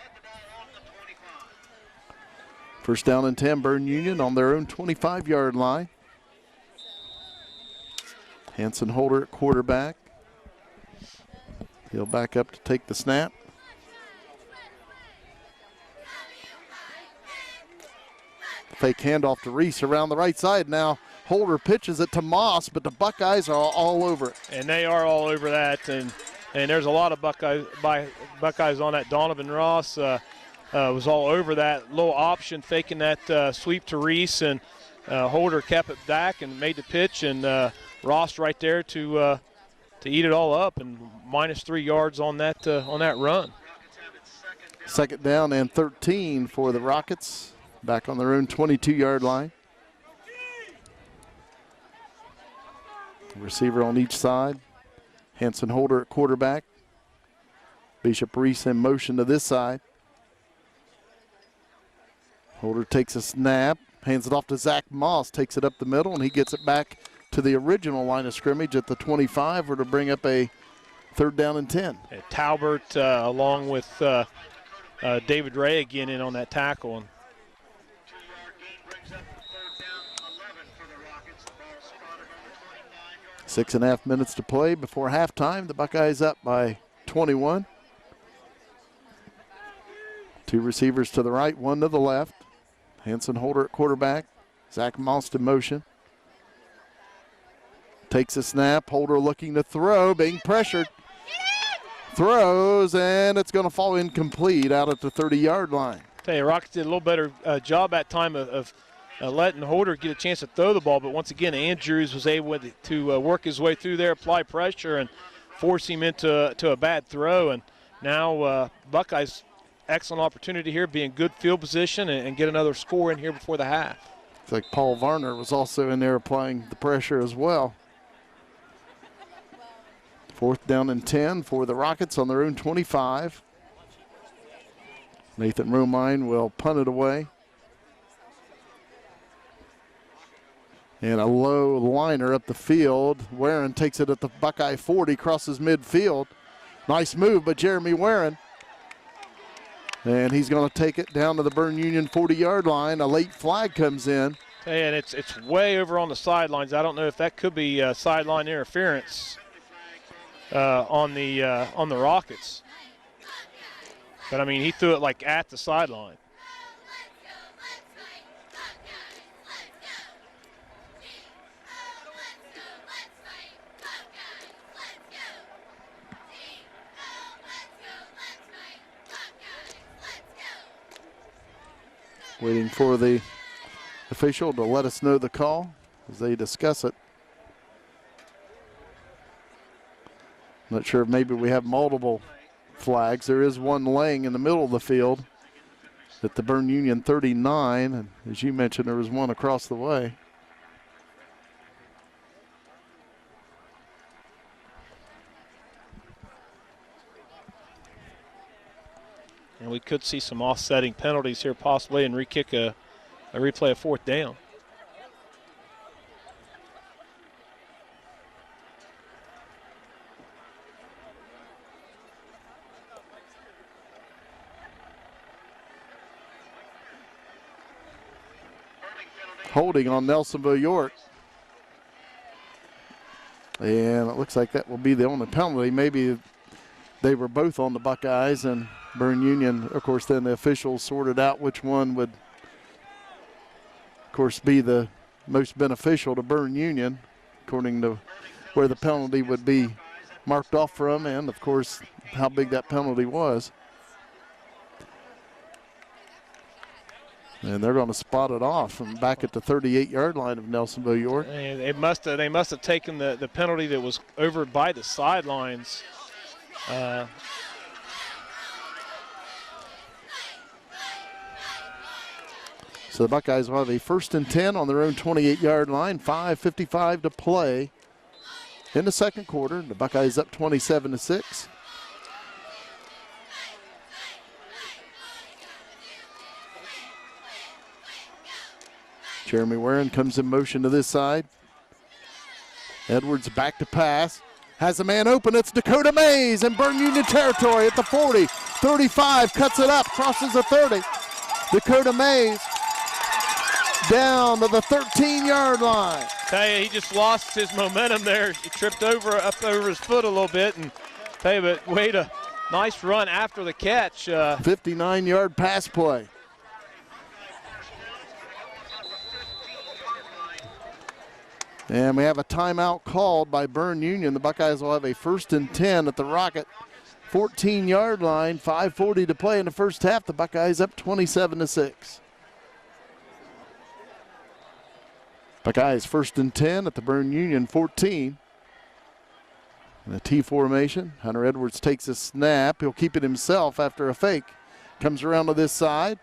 First down and 10, Berne Union on their own 25-yard line. Hanson Holder at quarterback. He'll back up to take the snap. Fake handoff to Reese around the right side. Now Holder pitches it to Moss, but the Buckeyes are all over it. And they are all over that. And there's a lot of Buckeyes on that. Donovan Ross was all over that little option, faking that sweep to Reese. And Holder kept it back and made the pitch. And Ross right there to eat it all up, and minus 3 yards on that run. Second down and 13 for the Rockets. Back on their own 22-yard line. Receiver on each side. Hanson Holder at quarterback. Bishop Reese in motion to this side. Holder takes a snap, hands it off to Zach Moss, takes it up the middle, and he gets it back to the original line of scrimmage at the 25, or to bring up a 3rd down and 10. And Talbert along with David Ray again in on that tackle. And 2-yard gain brings up 3rd down 11 for the Rockets. The ball spotted on the 29-yard. 6.5 minutes to play before halftime. The Buckeyes up by 21. 2 receivers to the right, 1 to the left. Hanson Holder at quarterback. Zach Moss in motion. Takes a snap. Holder looking to throw, being pressured. Throws, and it's going to fall incomplete out at the 30-yard line. Tell you, Rockets did a little better job at time of letting Holder get a chance to throw the ball, but once again, Andrews was able to work his way through there, apply pressure, and force him into a bad throw. And now Buckeyes, excellent opportunity here, be in good field position and get another score in here before the half. It's like Paul Varner was also in there applying the pressure as well. 4th down and 10 for the Rockets on their own 25. Nathan Romine will punt it away. And a low liner up the field. Warren takes it at the Buckeye 40, crosses midfield. Nice move by Jeremy Warren. And he's going to take it down to the Berne Union 40-yard line. A late flag comes in. And it's way over on the sidelines. I don't know if that could be sideline interference on the Rockets. But, I mean, he threw it like at the sideline. Waiting for the official to let us know the call as they discuss it. Not sure if maybe we have multiple flags. There is one laying in the middle of the field at the Berne Union 39, and as you mentioned, there was one across the way. And we could see some offsetting penalties here possibly and re-kick a replay of 4th down. Holding on Nelsonville-York. And it looks like that will be the only penalty. Maybe they were both on the Buckeyes, and Berne Union, of course, then the officials sorted out which one would, of course, be the most beneficial to Berne Union, according to where the penalty would be marked off from, and, of course, how big that penalty was. And they're going to spot it off from back at the 38-yard line of Nelsonville-York. They must have taken the penalty that was over by the sidelines. So the Buckeyes will have a 1st and 10 on their own 28-yard line. 5:55 to play in the second quarter. The Buckeyes up 27-6. Jeremy Warren comes in motion to this side. Edwards back to pass. Has a man open. It's Dakota Mays in Berne Union territory at the 40. 35, cuts it up, crosses the 30. Dakota Mays down to the 13-yard line. Tell you, he just lost his momentum there. He tripped up over his foot a little bit, and tell you, but wait, a nice run after the catch. 59-yard pass play. And we have a timeout called by Berne Union. The Buckeyes will have a 1st and 10 at the Rocket 14-yard line. 5:40 to play in the first half. The Buckeyes up 27-6. Buckeyes 1st and 10 at the Berne Union 14. In the T formation, Hunter Edwards takes a snap. He'll keep it himself after a fake. Comes around to this side,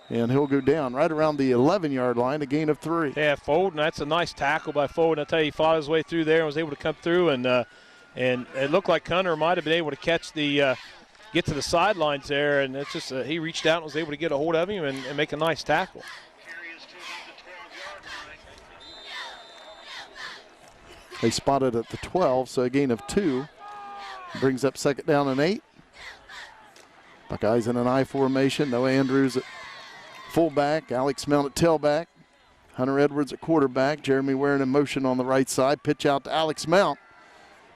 and he'll go down right around the 11-yard line, a gain of 3. Yeah, Foden, that's a nice tackle by Foden. I tell you, he fought his way through there and was able to come through, and it looked like Hunter might have been able to catch the get to the sidelines there, and it's just he reached out and was able to get a hold of him and make a nice tackle. They spotted at the 12, so a gain of 2. Brings up 2nd down and 8. Buckeyes in an I formation. Noah Andrews at fullback. Alex Mount at tailback. Hunter Edwards at quarterback. Jeremy Warren in motion on the right side. Pitch out to Alex Mount.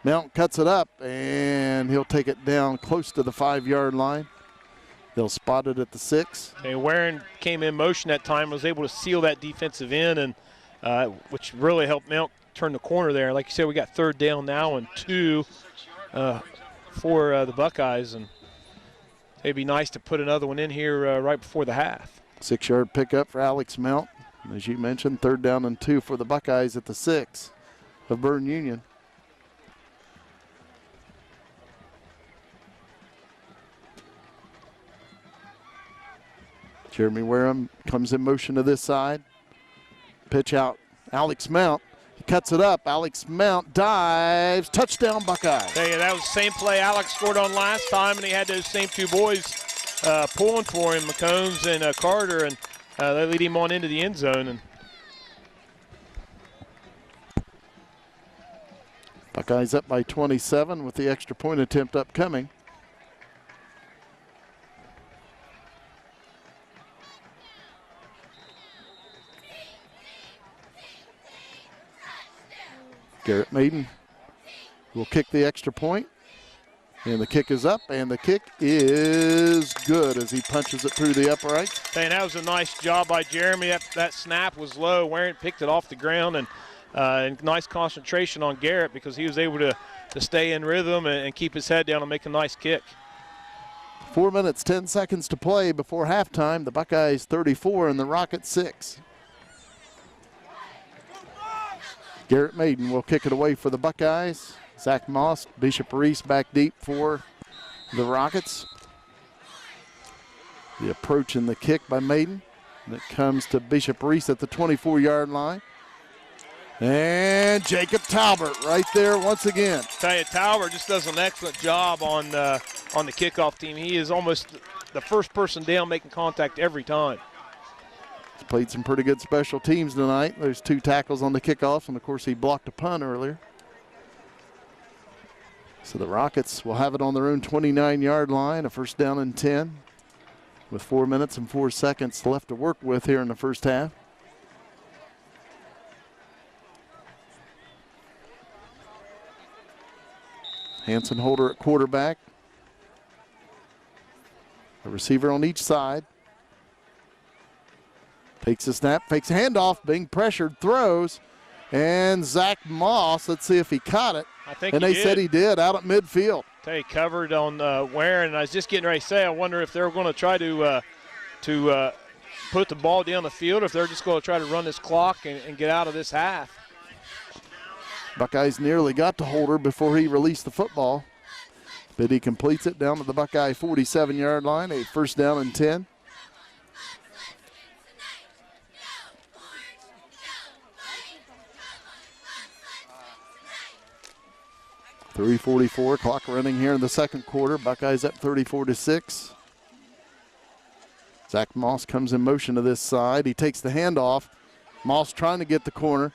Mount cuts it up, and he'll take it down close to the 5-yard line. They'll spot it at the 6. Okay, Warren came in motion that time, was able to seal that defensive end, and which really helped Mount turn the corner there. Like you said, we got 3rd down now and 2 for the Buckeyes, and it'd be nice to put another one in here right before the half. 6-yard pickup for Alex Mount. As you mentioned, 3rd down and 2 for the Buckeyes at the 6 of Berne Union. Jeremy Wareham comes in motion to this side. Pitch out, Alex Mount. He cuts it up. Alex Mount dives. Touchdown, Buckeyes. Hey, that was the same play Alex scored on last time, and he had those same 2 boys pulling for him, McCombs and Carter, and they lead him on into the end zone. And Buckeyes up by 27 with the extra point attempt upcoming. Garrett Maiden will kick the extra point, and the kick is up, and the kick is good as he punches it through the uprights. Hey, and that was a nice job by Jeremy. That snap was low. Warren picked it off the ground, and nice concentration on Garrett because he was able to stay in rhythm and keep his head down and make a nice kick. 4 minutes, 10 seconds to play before halftime. The Buckeyes 34 and the Rockets 6. Garrett Maiden will kick it away for the Buckeyes. Zach Moss, Bishop Reese back deep for the Rockets. The approach and the kick by Maiden. And it comes to Bishop Reese at the 24-yard line. And Jacob Talbert right there once again. Tell you, Talbert just does an excellent job on the kickoff team. He is almost the first person down making contact every time. He's played some pretty good special teams tonight. There's 2 tackles on the kickoff, and of course he blocked a punt earlier. So the Rockets will have it on their own 29-yard line, a 1st down and 10 with 4 minutes and 4 seconds left to work with here in the first half. Hanson Holder at quarterback. A receiver on each side. Takes a snap, fakes a handoff, being pressured, throws. And Zach Moss, let's see if he caught it. I think and they said he did out at midfield. He covered on Warren, and I was just getting ready to say, I wonder if they're going to try to put the ball down the field, or if they're just going to try to run this clock and get out of this half. Buckeyes nearly got to Holder before he released the football. But he completes it down to the Buckeye 47-yard line, a 1st down and 10. .344 clock running here in the second quarter. Buckeyes up 34-6. Zach Moss comes in motion to this side. He takes the handoff. Moss trying to get the corner.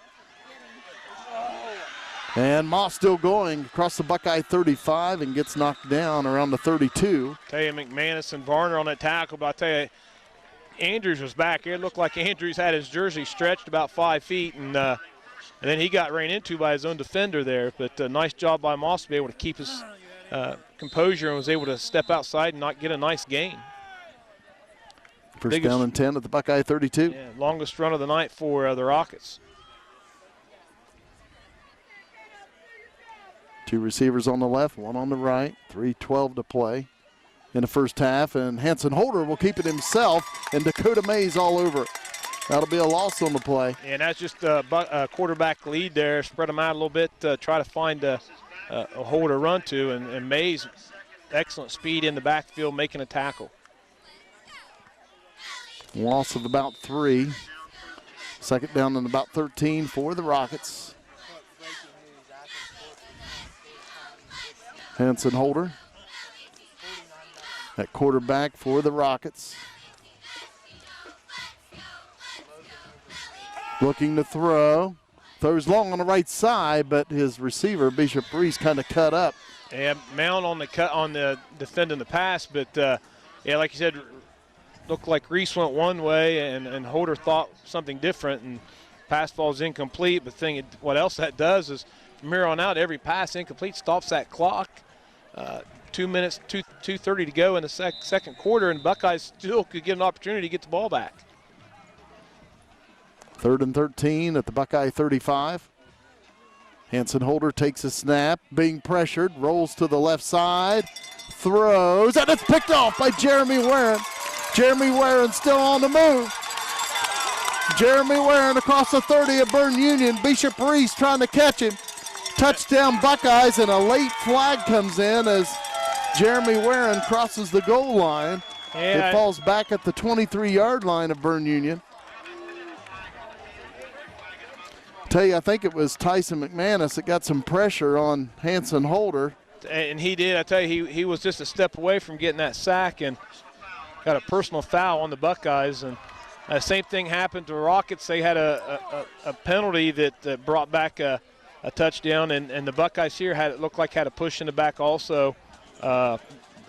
And Moss still going across the Buckeye 35 and gets knocked down around the 32. Tell you, McManus and Varner on that tackle, but I tell you, Andrews was back here. It looked like Andrews had his jersey stretched about 5 feet, and then he got ran into by his own defender there. But nice job by Moss to be able to keep his composure and was able to step outside and not get a nice gain. First down and 10 at the Buckeye 32. Yeah, longest run of the night for the Rockets. 2 receivers on the left, 1 on the right, 3:12 to play in the first half. And Hanson Holder will keep it himself, and Dakota Mays all over it. That'll be a loss on the play. And that's just a quarterback lead there. Spread them out a little bit, try to find a hole to run to. And Mays, excellent speed in the backfield, making a tackle. Loss of about 3. Second down and about 13 for the Rockets. Hanson Holder at quarterback for the Rockets. Looking to throw. Throws long on the right side, but his receiver, Bishop Reese, kind of cut up. Yeah, Mount on the defending the pass, but yeah, like you said, looked like Reese went one way and Holder thought something different, and pass falls incomplete. But what else that does is from here on out, every pass incomplete stops that clock. 2 minutes, 2:30 to go in the second quarter, and Buckeyes still could get an opportunity to get the ball back. 3rd and 13 at the Buckeye 35. Hanson Holder takes a snap, being pressured, rolls to the left side, throws, and it's picked off by Jeremy Warren. Jeremy Warren still on the move. Jeremy Warren across the 30 of Berne Union. Bishop Reese trying to catch him. Touchdown Buckeyes, and a late flag comes in as Jeremy Warren crosses the goal line. It falls back at the 23-yard line of Berne Union. Tell you, I think it was Tyson McManus that got some pressure on Hanson Holder. And he did. I tell you, he was just a step away from getting that sack and got a personal foul on the Buckeyes. And same thing happened to Rockets. They had a penalty that brought back a touchdown, and the Buckeyes here looked like had a push in the back also.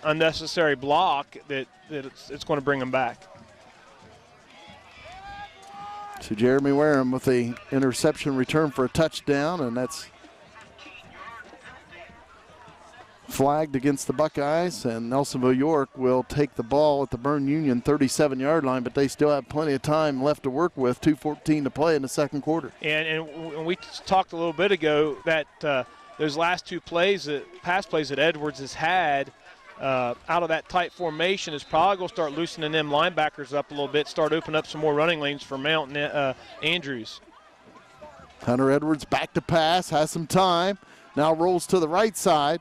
Unnecessary block that it's going to bring them back. So Jeremy Wareham with the interception return for a touchdown, and that's flagged against the Buckeyes, and Nelsonville-York will take the ball at the Berne Union 37-yard line, but they still have plenty of time left to work with, 2:14 to play in the second quarter. And we talked a little bit ago that those last two pass plays that Edwards has had out of that tight formation is probably going to start loosening them linebackers up a little bit, start opening up some more running lanes for Mount and Andrews. Hunter Edwards back to pass, has some time, now rolls to the right side,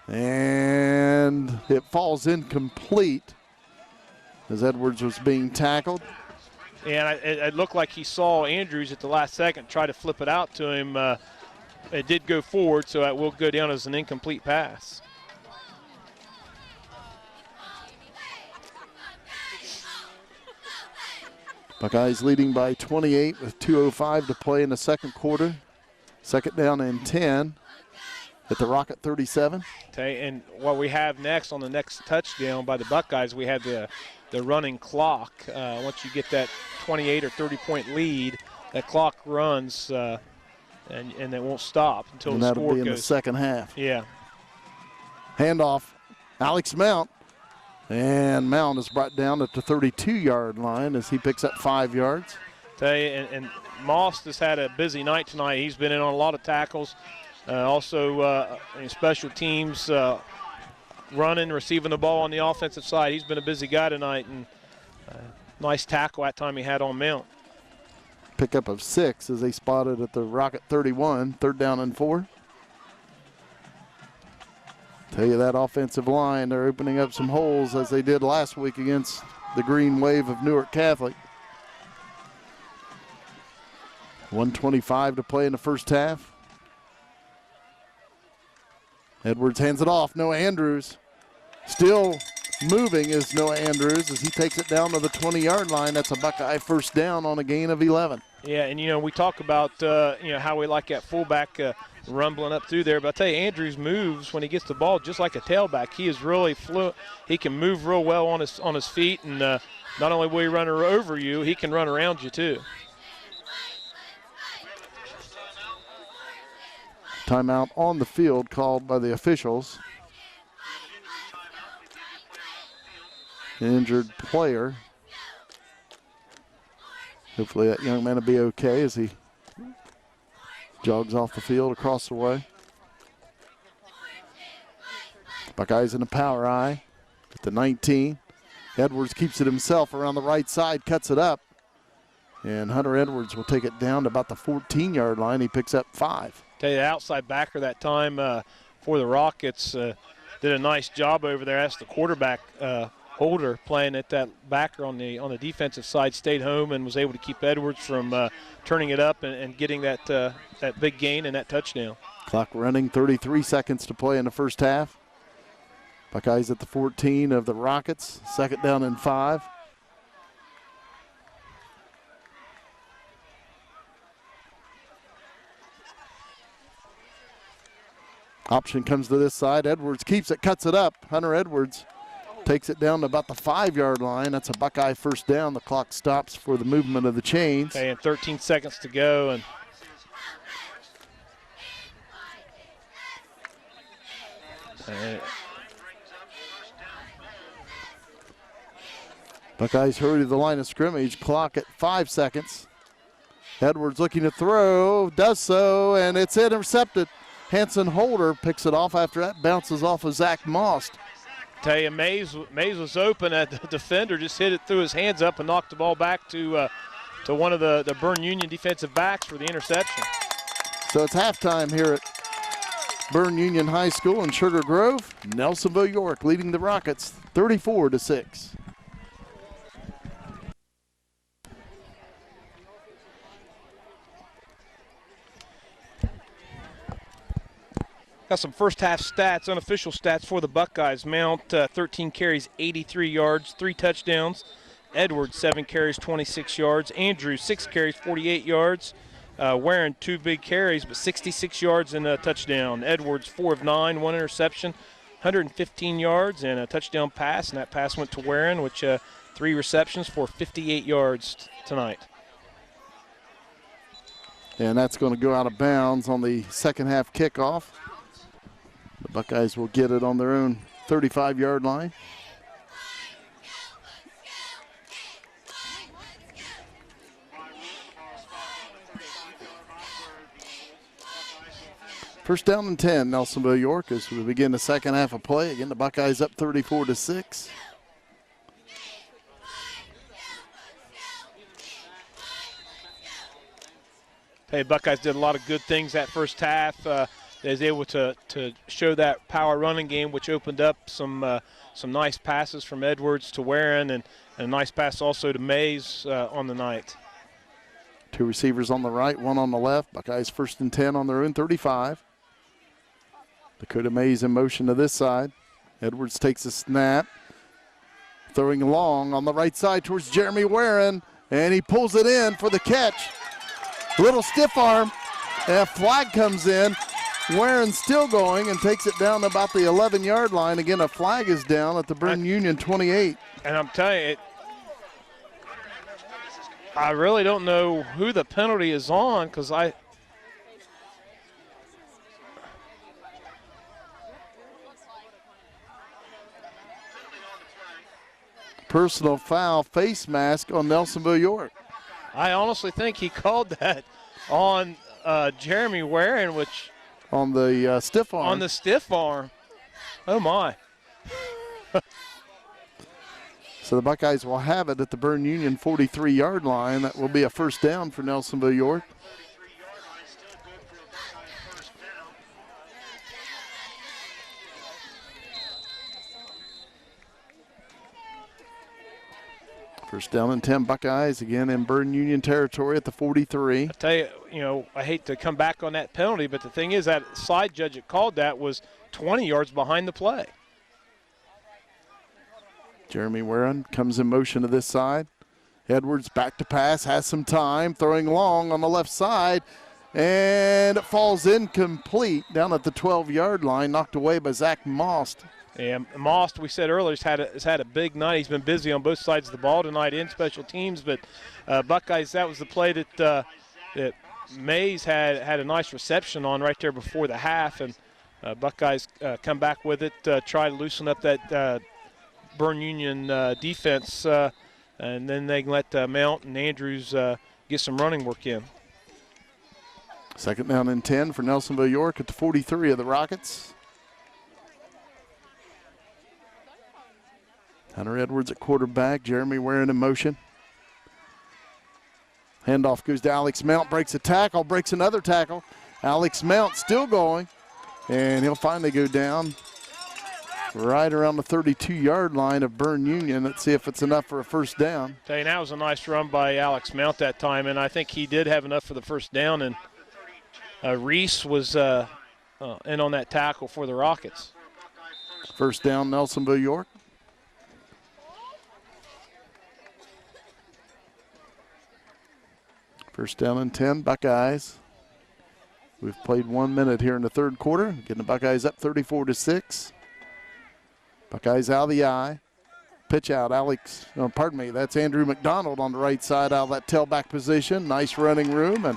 and it falls incomplete as Edwards was being tackled. And it looked like he saw Andrews at the last second try to flip it out to him. It did go forward, so it will go down as an incomplete pass. Buckeyes leading by 28 with 2:05 to play in the second quarter. Second down and 10 at the Rocket 37. Okay, and what we have next on the next touchdown by the Buckeyes, we have the running clock. Once you get that 28 or 30-point lead, that clock runs and it won't stop until the score goes. That'll be in the second half. Yeah. Handoff, Alex Mount. And Mount is brought down at the 32-yard line as he picks up 5 yards. Tell you, and Moss has had a busy night tonight. He's been in on a lot of tackles. Also, in special teams, running, receiving the ball on the offensive side. He's been a busy guy tonight, and nice tackle that time he had on Mount. Pickup of 6 as they spotted at the Rocket 31, 3rd down and 4. Tell you that offensive line, they're opening up some holes as they did last week against the Green Wave of Newark Catholic. 1:25 to play in the first half. Edwards hands it off. Noah Andrews still moving is Noah Andrews as he takes it down to the 20-yard line. That's a Buckeye first down on a gain of 11. Yeah, and we talk about how we like that fullback rumbling up through there, but I tell you, Andrews moves when he gets the ball just like a tailback. He is really fluent. He can move real well on his feet, and not only will he run over you, he can run around you too. Timeout on the field called by the officials. An injured player. Hopefully that young man will be okay as he jogs off the field across the way. Buckeyes in the power eye at the 19. Edwards keeps it himself around the right side, cuts it up. And Hunter Edwards will take it down to about the 14-yard line. He picks up 5. Tell you, the outside backer that time for the Rockets did a nice job over there. That's the quarterback Holder playing at that backer on the defensive side, stayed home and was able to keep Edwards from turning it up and getting that big gain and that touchdown. Clock running, 33 seconds to play in the first half. Buckeyes at the 14 of the Rockets, 2nd down and 5. Option comes to this side. Edwards keeps it, cuts it up. Hunter Edwards takes it down to about the 5-yard line. That's a Buckeye first down. The clock stops for the movement of the chains. Okay, and 13 seconds to go. And Buckeyes hurry to the line of scrimmage. Clock at 5 seconds. Edwards looking to throw, does so, and it's intercepted. Hanson Holder picks it off after that bounces off of Zach Most. Tell you, Mays was open. The defender just hit it through his hands up and knocked the ball back to one of the Berne Union defensive backs for the interception. So it's halftime here at Berne Union High School in Sugar Grove. Nelsonville-York leading the Rockets 34-6. Got some first half stats, unofficial stats for the Buckeyes. Mount, 13 carries, 83 yards, 3 touchdowns. Edwards, 7 carries, 26 yards. Andrews, 6 carries, 48 yards. Warren, 2 big carries, but 66 yards and a touchdown. Edwards, 4 of 9, 1 interception, 115 yards and a touchdown pass. And that pass went to Warren, which 3 receptions for 58 yards tonight. And that's going to go out of bounds on the second half kickoff. The Buckeyes will get it on their own 35-yard line. First down and 10, Nelsonville-York, as we begin the second half of play. Again, the Buckeyes up 34-6. Hey, Buckeyes did a lot of good things that first half. They was able to show that power running game, which opened up some nice passes from Edwards to Warren and a nice pass also to Mays on the night. 2 receivers on the right, 1 on the left. Buckeyes first and 10 on their own 35. Dakota Mays in motion to this side. Edwards takes a snap. Throwing long on the right side towards Jeremy Warren, and he pulls it in for the catch. Little stiff arm, and a flag comes in. Warren still going and takes it down about the 11-yard line. Again, a flag is down at the Berne Union 28. And I'm telling you, I really don't know who the penalty is on because Personal foul, face mask on Nelsonville-York. I honestly think he called that on Jeremy Warren, which – on the stiff arm. On the stiff arm. Oh, my. So the Buckeyes will have it at the Berne Union 43-yard line. That will be a first down for Nelsonville-York. First down and 10 Buckeyes, again in Berne Union territory at the 43. I tell you, I hate to come back on that penalty, but the thing is that side judge that called that was 20 yards behind the play. Jeremy Warren comes in motion to this side. Edwards back to pass, has some time, throwing long on the left side, and it falls incomplete down at the 12-yard line, knocked away by Zach Most. Yeah, Most, we said earlier, has had a big night. He's been busy on both sides of the ball tonight in special teams. But Buckeyes, that was the play that Mays had a nice reception on right there before the half. And Buckeyes come back with it, try to loosen up that Berne Union defense. And then they can let Mount and Andrews get some running work in. Second down and 10 for Nelsonville-York at the 43 of the Rockets. Hunter Edwards at quarterback, Jeremy Warren in motion. Handoff goes to Alex Mount, breaks a tackle, breaks another tackle. Alex Mount still going, and he'll finally go down right around the 32-yard line of Berne Union. Let's see if it's enough for a first down. Tell you, that was a nice run by Alex Mount that time, and I think he did have enough for the first down, and Reese was in on that tackle for the Rockets. First down, Nelsonville-York. First down and 10, Buckeyes. We've played 1 minute here in the third quarter, getting the Buckeyes up 34-6. Buckeyes out of the eye. Pitch out, that's Andrew McDonald on the right side out of that tailback position. Nice running room and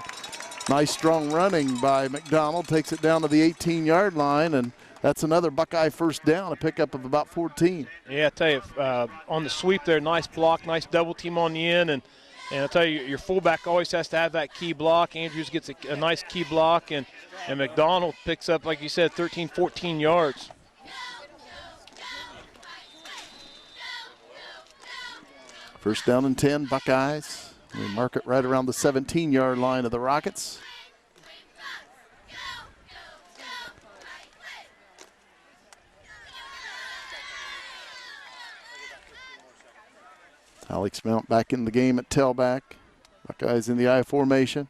nice strong running by McDonald. Takes it down to the 18-yard line, and that's another Buckeye first down, a pickup of about 14. Yeah, I tell you, on the sweep there, nice block, nice double team on the end, and I tell you, your fullback always has to have that key block. Andrews gets a nice key block, and McDonald picks up, like you said, 13, 14 yards. First down and 10, Buckeyes. We mark it right around the 17-yard line of the Rockets. Alex Mount back in the game at tailback. Buckeyes in the I formation.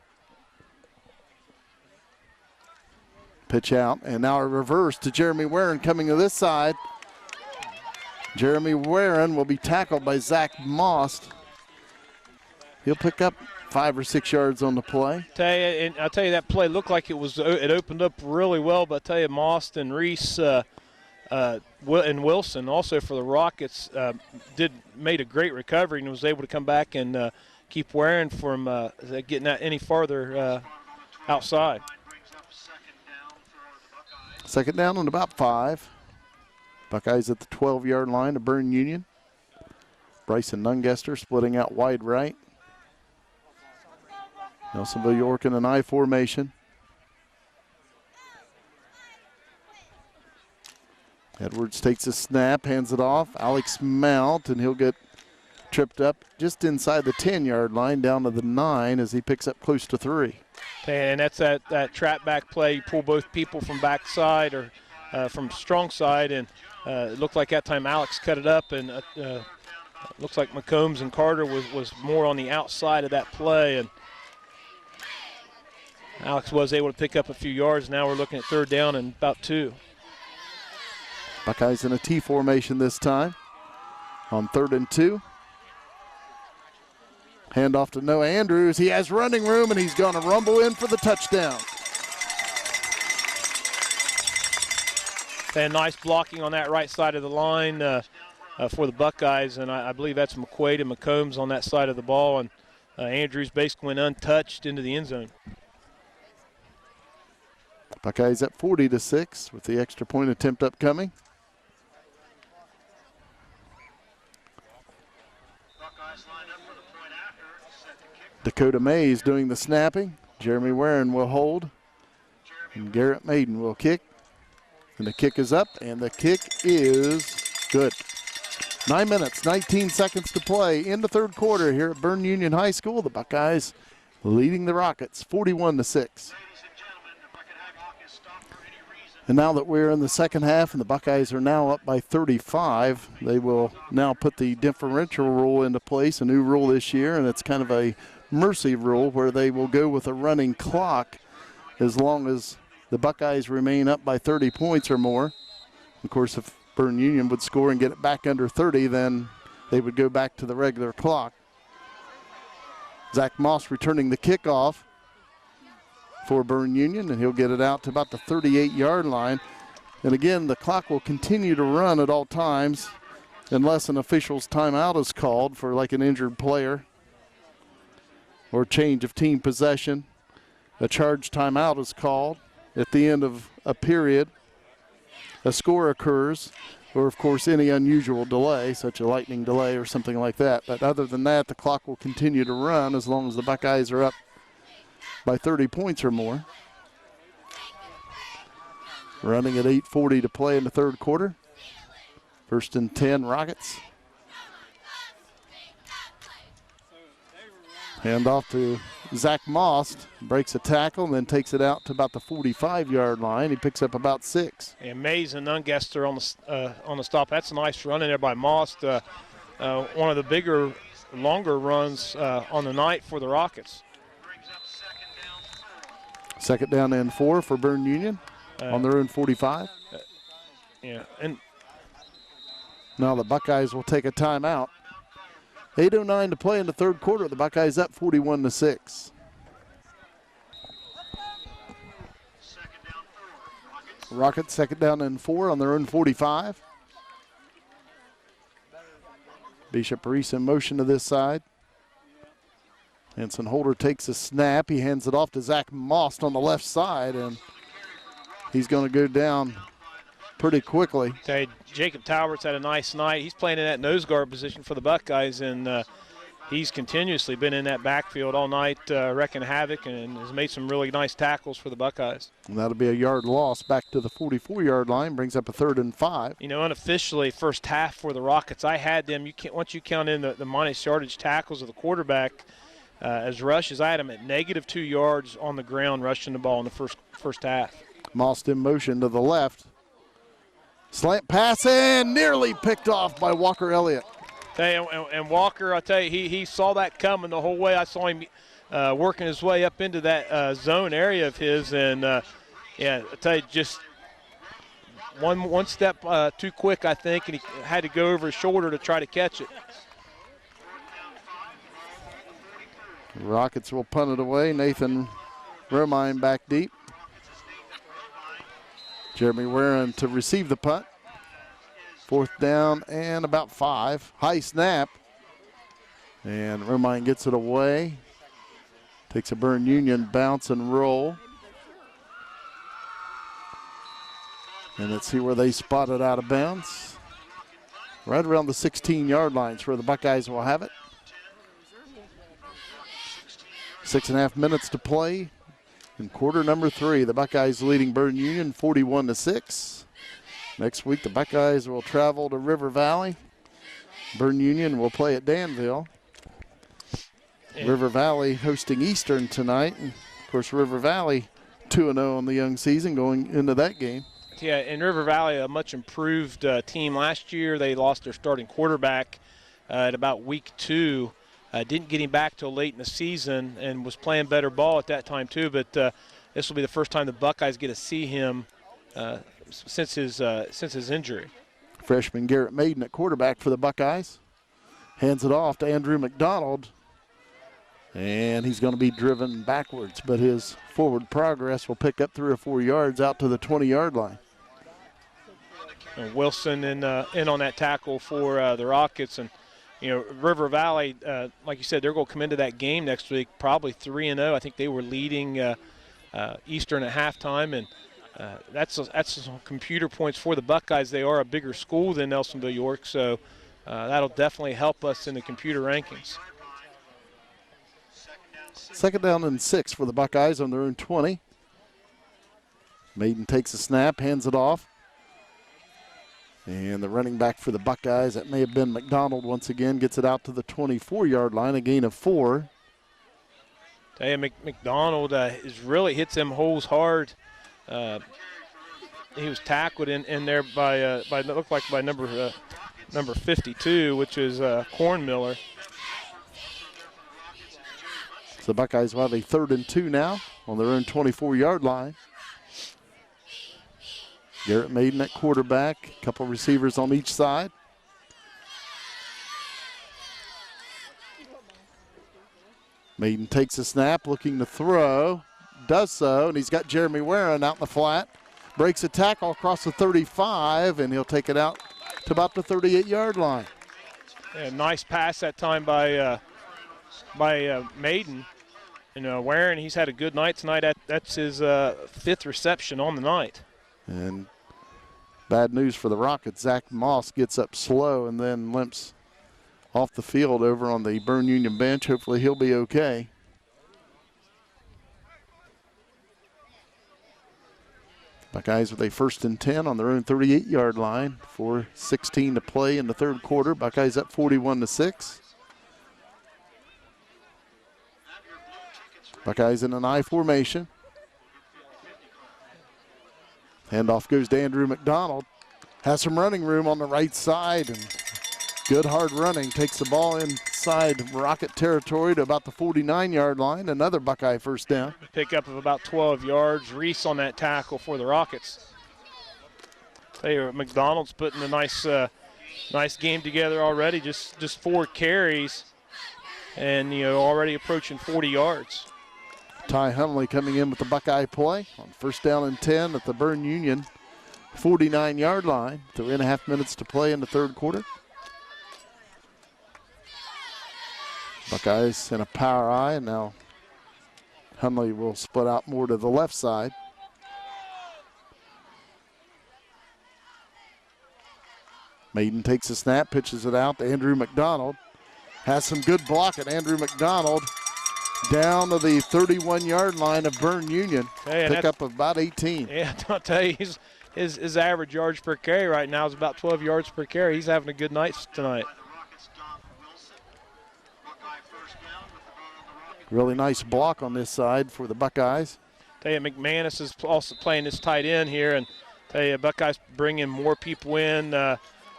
Pitch out, and now a reverse to Jeremy Warren coming to this side. Jeremy Warren will be tackled by Zach Moss. He'll pick up 5 or 6 yards on the play. I'll tell you, that play looked like it opened up really well, but I tell you, Moss and Reese and Wilson also for the Rockets made a great recovery and was able to come back and keep Warren from getting that any farther outside. Second down and about 5. Buckeyes at the 12-yard line of Berne Union. Bryson Nungester splitting out wide right. Nelsonville-York in an I formation. Edwards takes a snap, hands it off. Alex Mount, and he'll get tripped up just inside the 10-yard line down to the 9 as he picks up close to 3. And that's that trap back play. You pull both people from backside or from strong side, and it looked like that time Alex cut it up, and looks like McCombs and Carter was more on the outside of that play, and Alex was able to pick up a few yards. Now we're looking at third down and about 2. Buckeyes in a T formation this time on 3rd and 2. Handoff to Noah Andrews. He has running room, and he's going to rumble in for the touchdown. And nice blocking on that right side of the line for the Buckeyes, and I believe that's McQuaid and McCombs on that side of the ball, and Andrews basically went untouched into the end zone. Buckeyes at 40-6 with the extra point attempt upcoming. Dakota Mays doing the snapping. Jeremy Warren will hold. And Garrett Maiden will kick. And the kick is up, and the kick is good. 9 minutes, 19 seconds to play in the third quarter here at Berne Union High School. The Buckeyes leading the Rockets 41-6. And now that we're in the second half and the Buckeyes are now up by 35, they will now put the differential rule into place, a new rule this year, and it's kind of a mercy rule where they will go with a running clock as long as the Buckeyes remain up by 30 points or more. Of course, if Berne Union would score and get it back under 30, then they would go back to the regular clock. Zach Moss returning the kickoff for Berne Union, and he'll get it out to about the 38-yard line. And again, the clock will continue to run at all times unless an official's timeout is called for like an injured player or change of team possession. A charge timeout is called at the end of a period. A score occurs, or of course any unusual delay, such a lightning delay or something like that. But other than that, the clock will continue to run as long as the Buckeyes are up by 30 points or more. Running at 8:40 to play in the third quarter. 1st and 10 Rockets. Hand off to Zach Moss breaks a tackle and then takes it out to about the 45-yard line. He picks up about 6. Amazing Ungaster on the stop. That's a nice run in there by Moss. One of the bigger, longer runs on the night for the Rockets. Second down and 4 for Berne Union on their own 45. Yeah, and now the Buckeyes will take a timeout. 8:09 to play in the third quarter. The Buckeyes up 41-6. Rockets second down and 4 on their own 45. Bishop Reese in motion to this side. Henson Holder takes a snap. He hands it off to Zach Moss on the left side, and he's going to go down pretty quickly. Okay, Jacob Talbert's had a nice night. He's playing in that nose guard position for the Buckeyes, and he's continuously been in that backfield all night, wrecking havoc, and has made some really nice tackles for the Buckeyes. And that'll be a yard loss back to the 44-yard line, brings up a 3rd and 5. You know, unofficially, first half for the Rockets, I had them. Once you count in the minus yardage tackles of the quarterback as rushes, I had them at -2 yards on the ground rushing the ball in the first half. Moss in motion to the left. Slant pass and nearly picked off by Walker Elliott. And Walker, I tell you, he saw that coming the whole way. I saw him working his way up into that zone area of his, and yeah, I tell you, just one step too quick, I think, and he had to go over his shoulder to try to catch it. Rockets will punt it away. Nathan Romine back deep. Jeremy Warren to receive the punt. 4th down and about 5. High snap. And Romine gets it away. Takes a Berne Union bounce and roll. And let's see where they spot it out of bounds. Right around the 16-yard lines where the Buckeyes will have it. 6.5 minutes to play in quarter number 3. The Buckeyes leading Berne Union 41-6. Next week, the Buckeyes will travel to River Valley. Berne Union will play at Danville. River Valley hosting Eastern tonight. And of course, River Valley 2-0 on the young season going into that game. Yeah, and River Valley, a much improved team last year. They lost their starting quarterback at about week 2. Didn't get him back till late in the season and was playing better ball at that time too. But this will be the first time the Buckeyes get to see him since his injury. Freshman Garrett Maiden at quarterback for the Buckeyes. Hands it off to Andrew McDonald. And he's going to be driven backwards, but his forward progress will pick up 3 or 4 yards out to the 20-yard line. And Wilson in on that tackle for the Rockets. And, you know, River Valley, like you said, they're going to come into that game next week probably 3-0. I think they were leading Eastern at halftime, and that's some computer points for the Buckeyes. They are a bigger school than Nelsonville-York, so that'll definitely help us in the computer rankings. 2nd down and 6 for the Buckeyes on their own 20. Maiden takes a snap, hands it off. And the running back for the Buckeyes, that may have been McDonald once again, gets it out to the 24-yard line, a gain of 4. Tell you, McDonald really hits them holes hard. He was tackled in there by looked like by number 52, which is Kornmiller. So the Buckeyes will have a 3rd and 2 now on their own 24-yard line. Garrett Maiden at quarterback, a couple receivers on each side. Maiden takes a snap, looking to throw, does so, and he's got Jeremy Warren out in the flat. Breaks a tackle across the 35, and he'll take it out to about the 38-yard line. Yeah, nice pass that time by Maiden. And Warren, he's had a good night tonight. That's his 5th reception on the night. And bad news for the Rockets. Zach Moss gets up slow and then limps off the field over on the Berne Union bench. Hopefully he'll be okay. Buckeyes with a 1st and 10 on their own 38-yard line. 4:16 to play in the third quarter. Buckeyes up 41-6. Buckeyes in an I formation. Handoff goes to Andrew McDonald. Has some running room on the right side, and good hard running. Takes the ball inside Rocket territory to about the 49-yard line. Another Buckeye first down. Pickup of about 12 yards. Reese on that tackle for the Rockets. Tell you, McDonald's putting a nice game together already. Just 4 carries, and already approaching 40 yards. Ty Hunley coming in with the Buckeye play on first down and 10 at the Berne Union 49-yard line. 3.5 minutes to play in the third quarter. Buckeyes in a power I, and now Hunley will split out more to the left side. Maiden takes a snap, pitches it out to Andrew McDonald. Has some good blocking. Andrew McDonald down to the 31-yard line of Berne Union. Hey, Pickup of about 18. Yeah, I'll tell you, his average yards per carry right now is about 12 yards per carry. He's having a good night tonight. Really nice block on this side for the Buckeyes. Tell you, McManus is also playing this tight end here, and tell you, Buckeyes bringing more people in,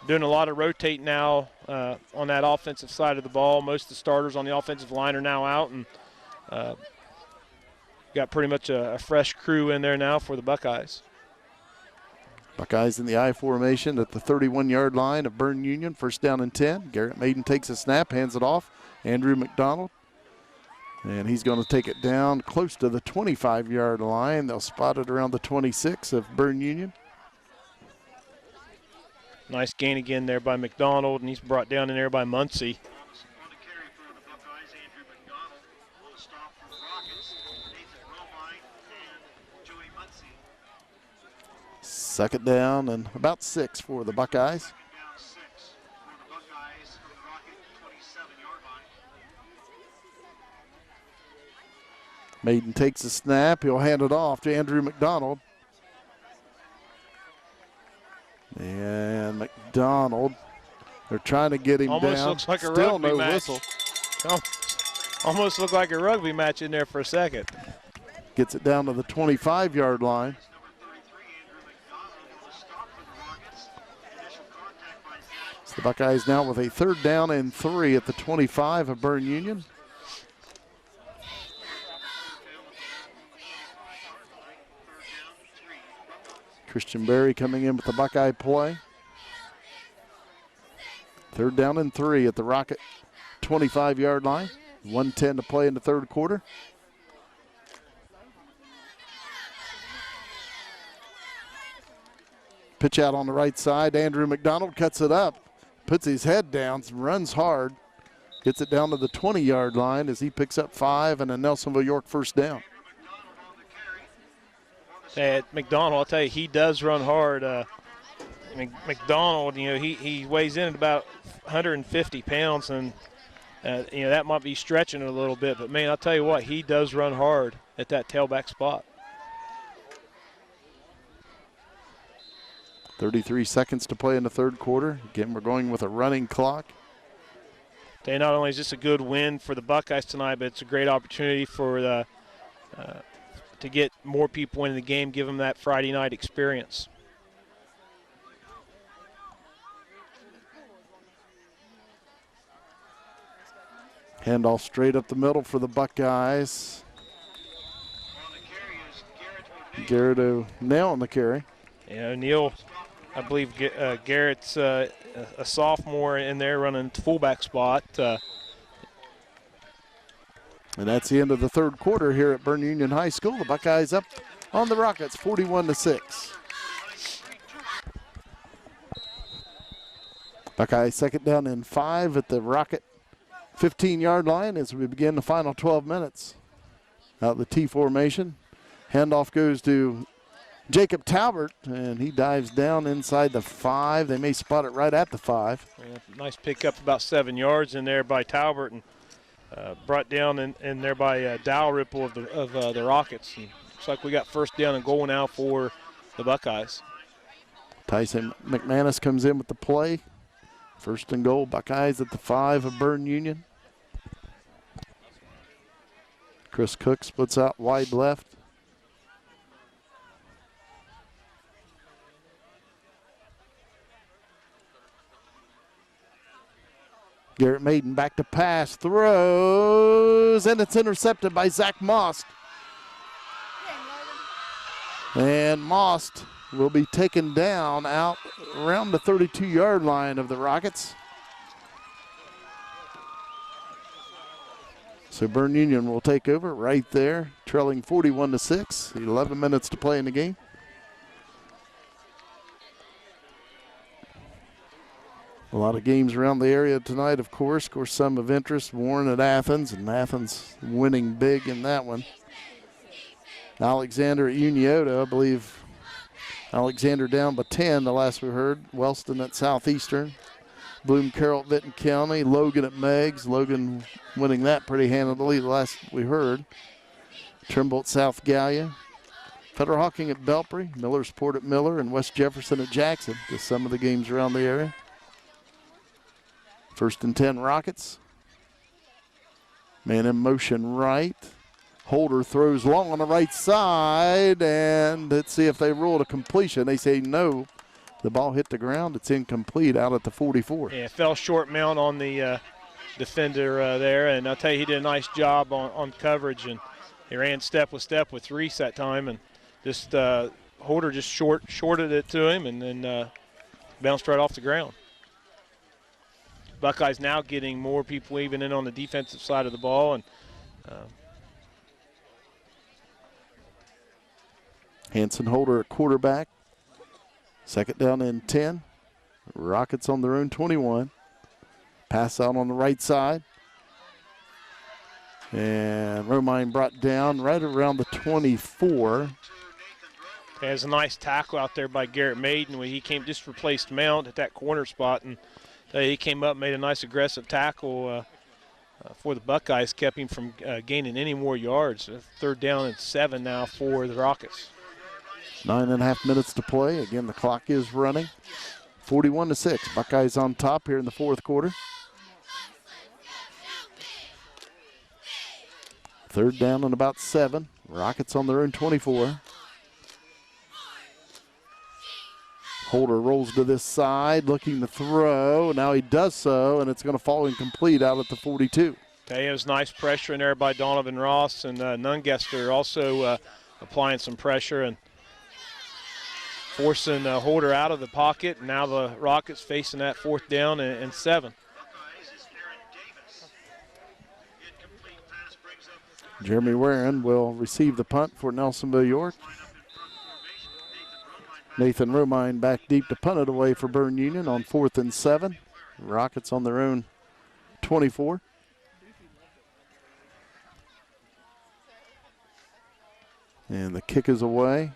doing a lot of rotate now on that offensive side of the ball. Most of the starters on the offensive line are now out, and got pretty much a fresh crew in there now for the Buckeyes. Buckeyes in the I formation at the 31-yard line of Berne Union. First down and 10. Garrett Maiden takes a snap, hands it off. Andrew McDonald. And he's going to take it down close to the 25-yard line. They'll spot it around the 26 of Berne Union. Nice gain again there by McDonald, and he's brought down in there by Muncie. Second down and about 6 for the Buckeyes. Maiden takes a snap. He'll hand it off to Andrew McDonald. And McDonald, they're trying to get him almost down. Looks like a Still rugby no match. whistle. Almost looked like a rugby match in there for a second. Gets it down to the 25-yard line. So the Buckeyes now with a third down and 3 at the 25 of Berne Union. Christian Berry coming in with the Buckeye play. Third down and 3 at the Rocket 25-yard line. 1:10 to play in the third quarter. Pitch out on the right side. Andrew McDonald cuts it up, puts his head down, runs hard, gets it down to the 20-yard line as he picks up 5 and a Nelsonville-York first down. McDonald, I'll tell you, he does run hard. McDonald, he weighs in at about 150 pounds, and that might be stretching it a little bit. But man, I'll tell you what, he does run hard at that tailback spot. 33 seconds to play in the third quarter. Again, we're going with a running clock. Not only is this a good win for the Buckeyes tonight, but it's a great opportunity for the to get more people into the game, give them that Friday night experience. Handoff straight up the middle for the Buckeyes. Garrett O'Neill on the carry. Yeah, O'Neill, I believe Garrett's a sophomore in there running fullback spot. And that's the end of the third quarter here at Berne Union High School. The Buckeyes up on the Rockets, 41-6. Buckeyes second down and 5 at the Rocket 15-yard line as we begin the final 12 minutes. Out of the T formation. Handoff goes to Jacob Talbert, and he dives down inside the 5. They may spot it right at the 5. Yeah, nice pickup, about 7 yards in there by Talbert, and brought down in there by Dalrymple of the Rockets. And looks like we got first down and goal now for the Buckeyes. Tyson McManus comes in with the play. First and goal, Buckeyes at the 5 of Berne Union. Chris Cook splits out wide left. Garrett Maiden back to pass, throws, and it's intercepted by Zach Most. And Most will be taken down out around the 32-yard line of the Rockets. So Berne Union will take over right there, trailing 41-6. 11 minutes to play in the game. A lot of games around the area tonight, of course. Of course, some of interest. Warren at Athens, and Athens winning big in that one. Alexander at Uniota, I believe. Alexander down by 10, the last we heard. Wellston at Southeastern. Bloom Carroll at Vinton County. Logan at Meigs. Logan winning that pretty handily, the last we heard. Trimble at South Gallia. Federal Hawking at Belpre. Millersport at Miller. And West Jefferson at Jackson. Just some of the games around the area. 1st and 10 Rockets. Man in motion right. Holder throws long on the right side, and let's see if they rule it a completion. They say no. The ball hit the ground. It's incomplete out at the 44. Yeah, fell short mount on the defender there, and I'll tell you, he did a nice job on coverage, and he ran step with Reese that time, and just Holder just shorted it to him, and then bounced right off the ground. Buckeyes now getting more people even in on the defensive side of the ball, and Hanson Holder at quarterback. 2nd down and 10. Rockets on their own 21. Pass out on the right side. And Romine brought down right around the 24. There's a nice tackle out there by Garrett Maiden when he came, just replaced Mount at that corner spot, and he came up, made a nice aggressive tackle for the Buckeyes, kept him from gaining any more yards. 3rd down and 7 now for the Rockets. 9.5 minutes to play. Again, the clock is running. 41-6. Buckeyes on top here in the 4th quarter. 3rd down and about 7. Rockets on their own 24. Holder rolls to this side, looking to throw. Now he does so, and it's going to fall incomplete out at the 42. It was nice pressure in there by Donovan Ross, and Nungester also applying some pressure and forcing Holder out of the pocket. And now the Rockets facing that 4th down and 7. Jeremy Warren will receive the punt for Nelsonville-York. Nathan Romine back deep to punt it away for Berne Union on 4th and 7. Rockets on their own 24. And the kick is away.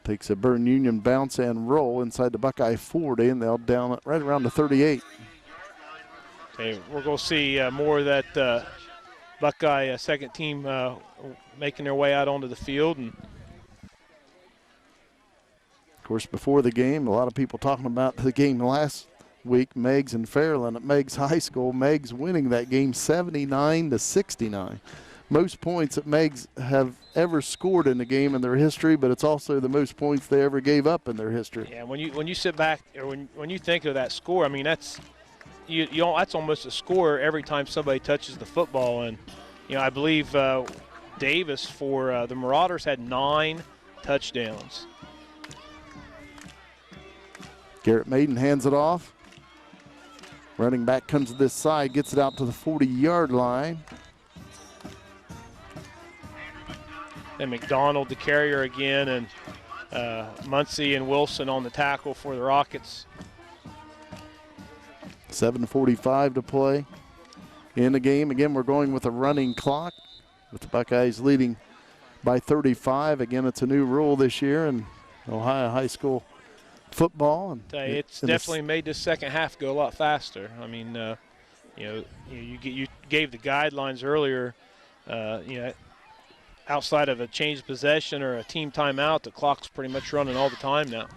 Takes a Berne Union bounce and roll inside the Buckeye 40, and they'll down it right around the 38. Okay, we're going to see more of that Buckeye second team making their way out onto the field. And of course, before the game, a lot of people talking about the game last week, Meigs and Fairland at Meigs High School. Meigs winning that game 79-69. Most points that Meigs have ever scored in the game in their history, but it's also the most points they ever gave up in their history. Yeah, when you sit back, or when you think of that score, I mean, that's that's almost a score every time somebody touches the football. And I believe Davis for the Marauders had 9 touchdowns. Garrett Maiden hands it off. Running back comes to this side, gets it out to the 40-yard line. And McDonald, the carrier again, and Muncie and Wilson on the tackle for the Rockets. 7:45 to play in the game. Again, we're going with a running clock with the Buckeyes leading by 35. Again, it's a new rule this year in Ohio high school football. And it's definitely made this second half go a lot faster. I mean, you gave the guidelines earlier. Outside of a changed possession or a team timeout, the clock's pretty much running all the time now.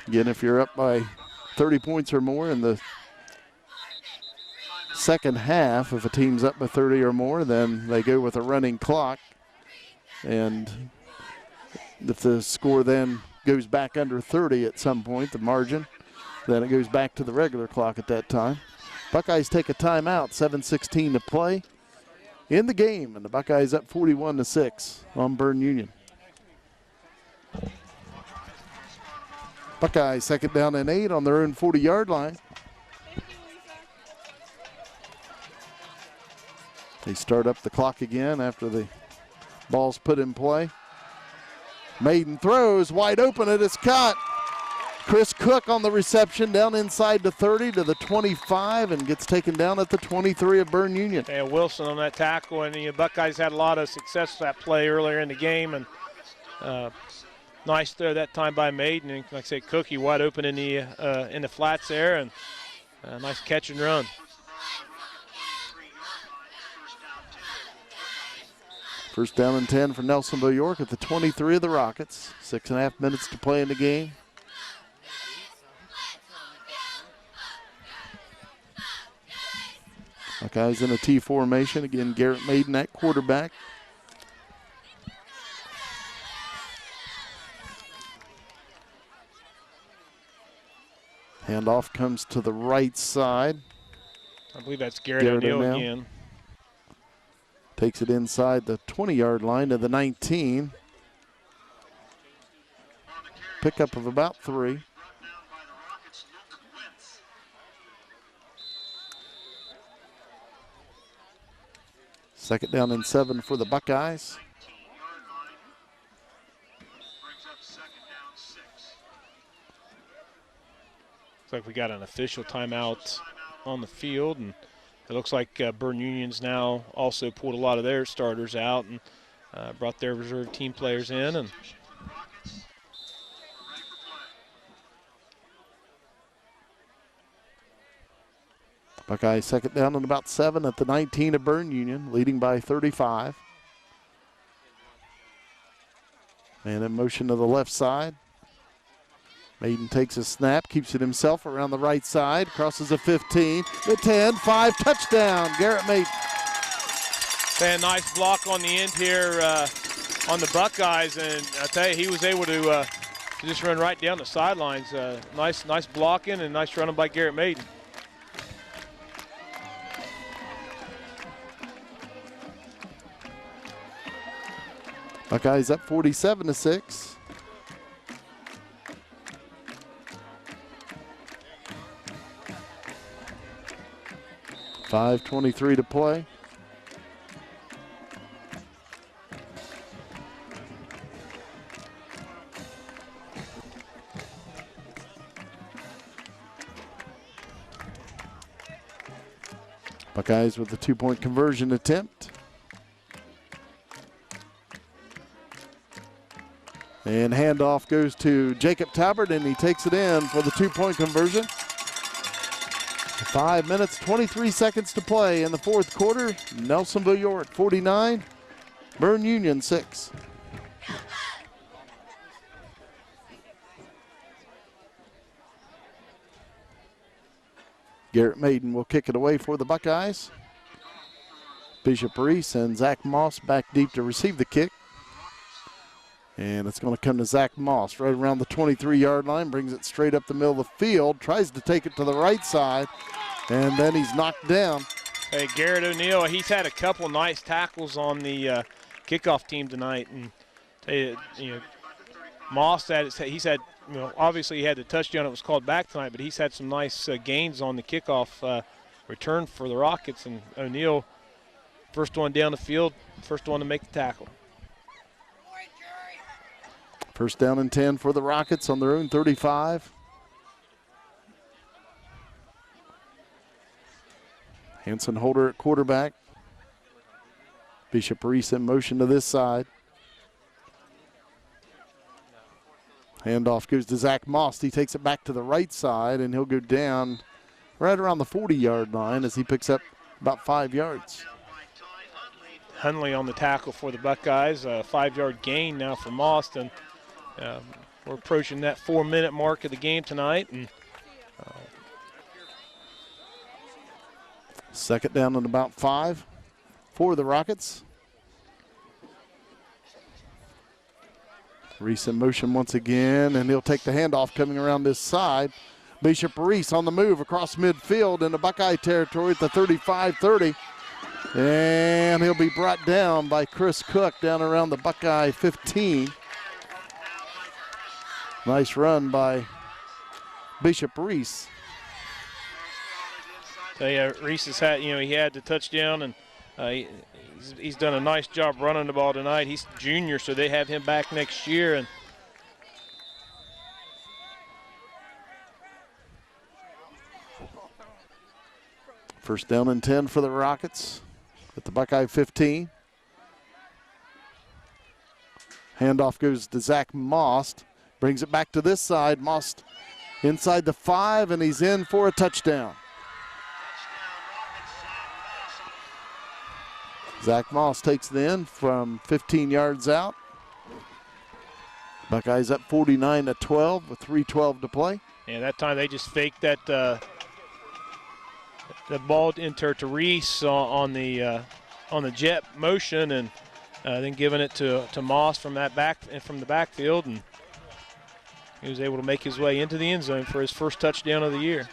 Again, if you're up by 30 points or more in the second half, if a team's up by 30 or more, then they go with a running clock. And if the score then goes back under 30 at some point, the margin, then it goes back to the regular clock at that time. Buckeyes take a timeout, 7:16 to play in the game, and the Buckeyes up 41-6 on Berne Union. Buckeyes second down and 8 on their own 40-yard line. They start up the clock again after the ball's put in play. Maiden throws wide open, it is caught. Chris Cook on the reception down inside the 30 to the 25 and gets taken down at the 23 of Berne Union. And Wilson on that tackle, and the Buckeyes had a lot of success with that play earlier in the game, and nice throw that time by Maiden. And like I say, Cookie wide open in the flats there, and a nice catch and run. First down and 10 for Nelsonville-York at the 23 of the Rockets. 6.5 minutes to play in the game. Buckeyes in a T formation. Again, Garrett Maiden at quarterback. Handoff comes to the right side. I believe that's Garrett O'Neill again. Takes it inside the 20-yard line to the 19. Pickup of about 3. Second down and 7 for the Buckeyes. Looks like we got an official timeout on the field, and it looks like Berne Union's now also pulled a lot of their starters out and brought their reserve team players in. And Buckeyes second down and about 7 at the 19 of Berne Union, leading by 35. And in motion to the left side. Maiden takes a snap, keeps it himself around the right side, crosses the 15, the 10, 5, touchdown, Garrett Maiden. And nice block on the end here on the Buckeyes, and I tell you, he was able to just run right down the sidelines. Nice blocking and nice running by Garrett Maiden. Buckeyes up 47-6. .5:23 to play. Buckeyes with the 2-point conversion attempt. And handoff goes to Jacob Talbert, and he takes it in for the 2-point conversion. 5 minutes, 23 seconds to play in the fourth quarter. Nelsonville-York 49, Berne Union 6. Garrett Maiden will kick it away for the Buckeyes. Bishop Reese and Zach Moss back deep to receive the kick. And it's going to come to Zach Moss right around the 23-yard line, brings it straight up the middle of the field, tries to take it to the right side, and then he's knocked down. Hey, Garrett O'Neill, he's had a couple nice tackles on the kickoff team tonight. And Moss he's had, obviously he had the touchdown that was called back tonight, but he's had some nice gains on the kickoff return for the Rockets. And O'Neill, first one down the field, first one to make the tackle. First down and 10 for the Rockets on their own 35. Hanson Holder at quarterback. Bishop Reese in motion to this side. Handoff goes to Zach Moss. He takes it back to the right side, and he'll go down right around the 40-yard line as he picks up about 5 yards. Hunley on the tackle for the Buckeyes. A 5-yard gain now for Moss. And we're approaching that 4-minute mark of the game tonight. And Second down and about 5 for the Rockets. Reese in motion once again, and he'll take the handoff coming around this side. Bishop Reese on the move across midfield into Buckeye territory at the 35-30. And he'll be brought down by Chris Cook down around the Buckeye 15. Nice run by Bishop Reese. So yeah, Reese has had, he had the touchdown, and he's done a nice job running the ball tonight. He's junior, so they have him back next year. And first down and 10 for the Rockets at the Buckeye 15. Handoff goes to Zach Most. Brings it back to this side. Most inside the 5, and he's in for a touchdown. Zach Moss takes it in from 15 yards out. Buckeyes up 49-12 with 3:12 to play. Yeah, that time they just faked that the ball into to Reese on the jet motion, and then giving it to Moss from the backfield, and he was able to make his way into the end zone for his first touchdown of the year.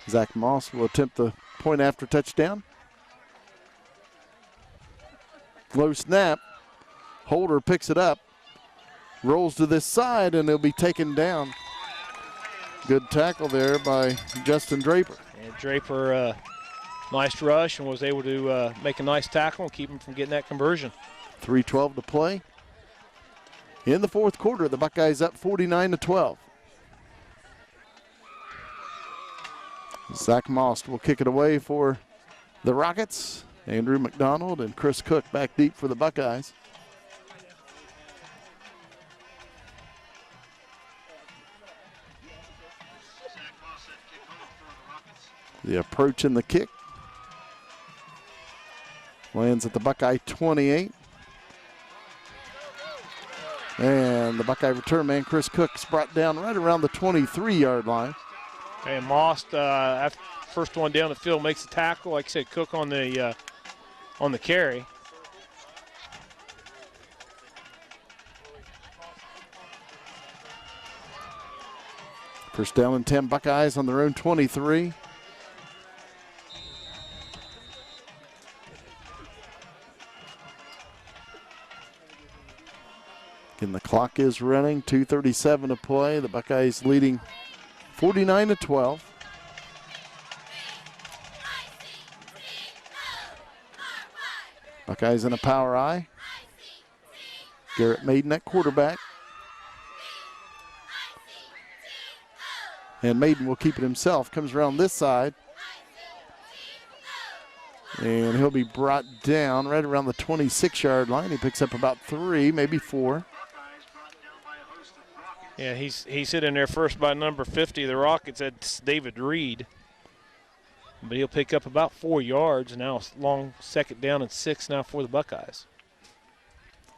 Zach Moss will attempt the point after touchdown. Low snap. Holder picks it up, rolls to this side, and he'll be taken down. Good tackle there by Justin Draper. And Draper, nice rush, and was able to make a nice tackle and keep him from getting that conversion. 3:12 to play. In the fourth quarter, the Buckeyes up 49-12. Zach Most will kick it away for the Rockets. Andrew McDonald and Chris Cook back deep for the Buckeyes. The approach and the kick lands at the Buckeye 28. And the Buckeye return man, Chris Cook's brought down right around the 23-yard line. And Most, after first one down the field, makes the tackle. Like I said, Cook on the carry. First down and 10, Buckeyes on their own 23. Again, the clock is running, 2:37 to play. The Buckeyes leading 49-12. Buckeyes in a power I. Garrett Maiden at quarterback. And Maiden will keep it himself. Comes around this side. And he'll be brought down right around the 26-yard line. He picks up about 3, maybe 4. Yeah, he's sitting there first by number 50. The Rockets, that's David Reed. But he'll pick up about 4 yards. Now long second down and 6 now for the Buckeyes.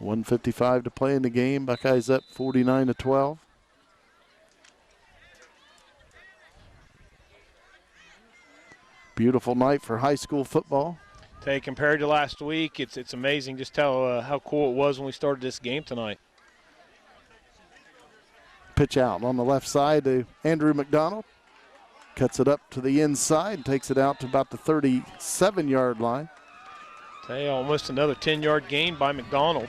1:55 to play in the game. Buckeyes up 49-12. Beautiful night for high school football. Hey, compared to last week, it's amazing just how cool it was when we started this game tonight. Pitch out on the left side to Andrew McDonald. Cuts it up to the inside, takes it out to about the 37-yard line. Hey, almost another 10-yard gain by McDonald.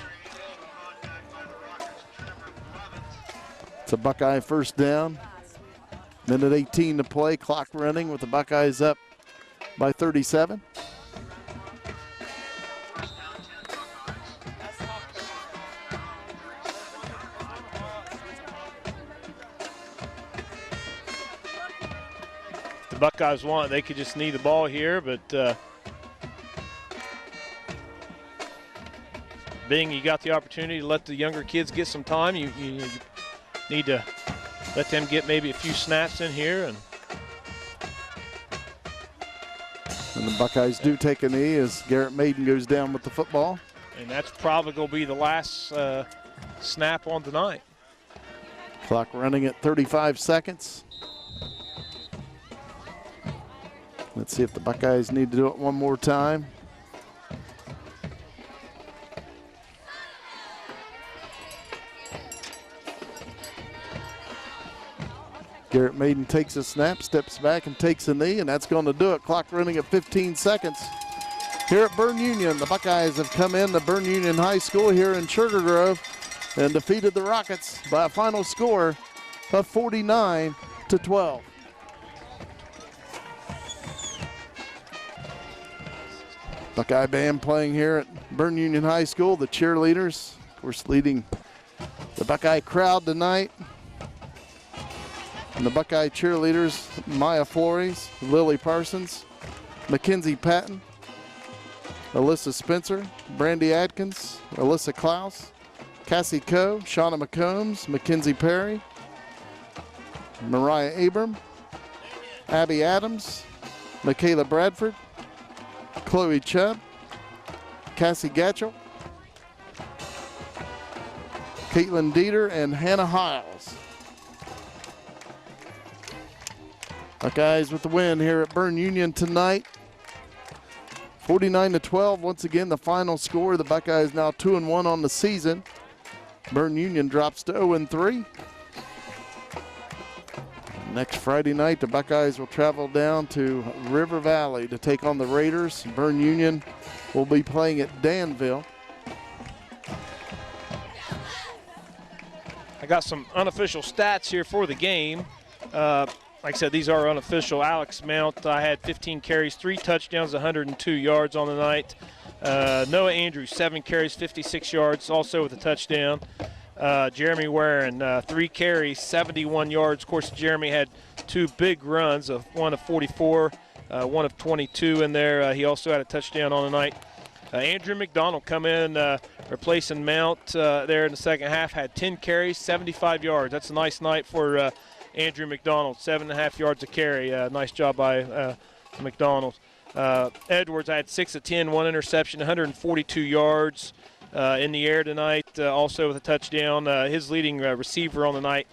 It's a Buckeye first down. Minute 18 to play, clock running with the Buckeyes up by 37. The Buckeyes want, they could just need the ball here, but being you got the opportunity to let the younger kids get some time, you need to let them get maybe a few snaps in here. And the Buckeyes do take a knee as Garrett Maiden goes down with the football. And that's probably going to be the last snap on tonight. Clock running at 35 seconds. Let's see if the Buckeyes need to do it one more time. Garrett Maiden takes a snap, steps back and takes a knee, and that's going to do it. Clock running at 15 seconds. Here at Berne Union, the Buckeyes have come in to Berne Union High School here in Sugar Grove and defeated the Rockets by a final score of 49-12. Buckeye band playing here at Berne Union High School. The cheerleaders, of course, leading the Buckeye crowd tonight. And the Buckeye cheerleaders, Maya Flores, Lily Parsons, Mackenzie Patton, Alyssa Spencer, Brandy Adkins, Alyssa Klaus, Cassie Coe, Shauna McCombs, Mackenzie Perry, Mariah Abram, Abby Adams, Michaela Bradford, Chloe Chubb, Cassie Gatchell, Caitlin Dieter, and Hannah Hiles. Buckeyes with the win here at Berne Union tonight. 49-12, once again the final score. The Buckeyes now 2-1 on the season. Berne Union drops to 0-3. Next Friday night, the Buckeyes will travel down to River Valley to take on the Raiders. Berne Union will be playing at Danville. I got some unofficial stats here for the game. Like I said, these are unofficial. Alex Mount, I had 15 carries, 3 touchdowns, 102 yards on the night. Noah Andrews, 7 carries, 56 yards, also with a touchdown. Jeremy Warren, 3 carries, 71 yards. Of course, Jeremy had 2 big runs, one of 44, one of 22 in there. He also had a touchdown on the night. Andrew McDonald come in, replacing Mount there in the second half, had 10 carries, 75 yards. That's a nice night for Andrew McDonald, 7.5 yards a carry. Nice job by McDonald. Edwards, I had 6 of 10, 1 interception, 142 yards in the air tonight, also with a touchdown. His leading receiver on the night,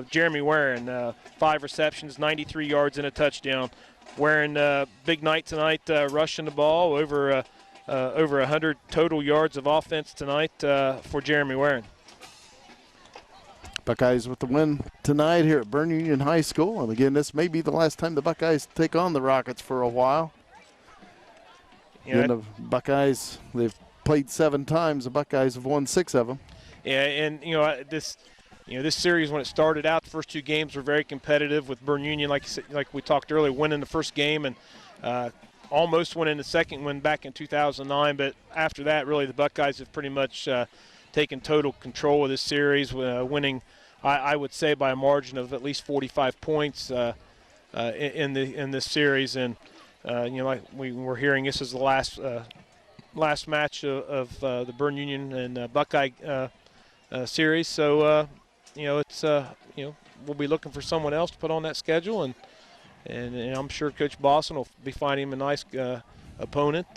Jeremy Warren, 5 receptions, 93 yards and a touchdown. Warren, big night tonight, rushing the ball, over 100 total yards of offense tonight for Jeremy Warren. Buckeyes with the win tonight here at Berne Union High School. And again, this may be the last time the Buckeyes take on the Rockets for a while. Yeah, the Buckeyes, they've played 7 times. The Buckeyes have won 6 of them. Yeah, and this series, when it started out, the first 2 games were very competitive with Berne Union, like we talked earlier, winning the first game and almost winning the second one back in 2009. But after that, really, the Buckeyes have pretty much taken total control of this series, winning, I would say, by a margin of at least 45 points in this series. And like we were hearing, this is the last match of the Berne Union and Buckeye series. So it's we'll be looking for someone else to put on that schedule, and I'm sure Coach Boston will be finding him a nice opponent,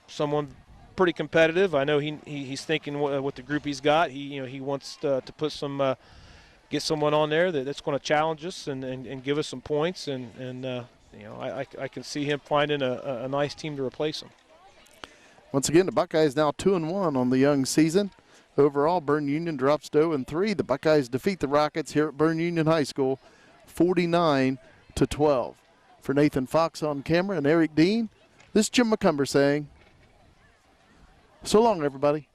someone pretty competitive. I know he's thinking with the group he's got. He wants to put some get someone on there that's going to challenge us and give us some points, and I can see him finding a nice team to replace him. Once again, the Buckeyes now 2-1 on the young season. Overall, Berne Union drops to 0-3. The Buckeyes defeat the Rockets here at Berne Union High School 49-12. For Nathan Fox on camera and Eric Dean, this is Jim McCumber saying, so long, everybody.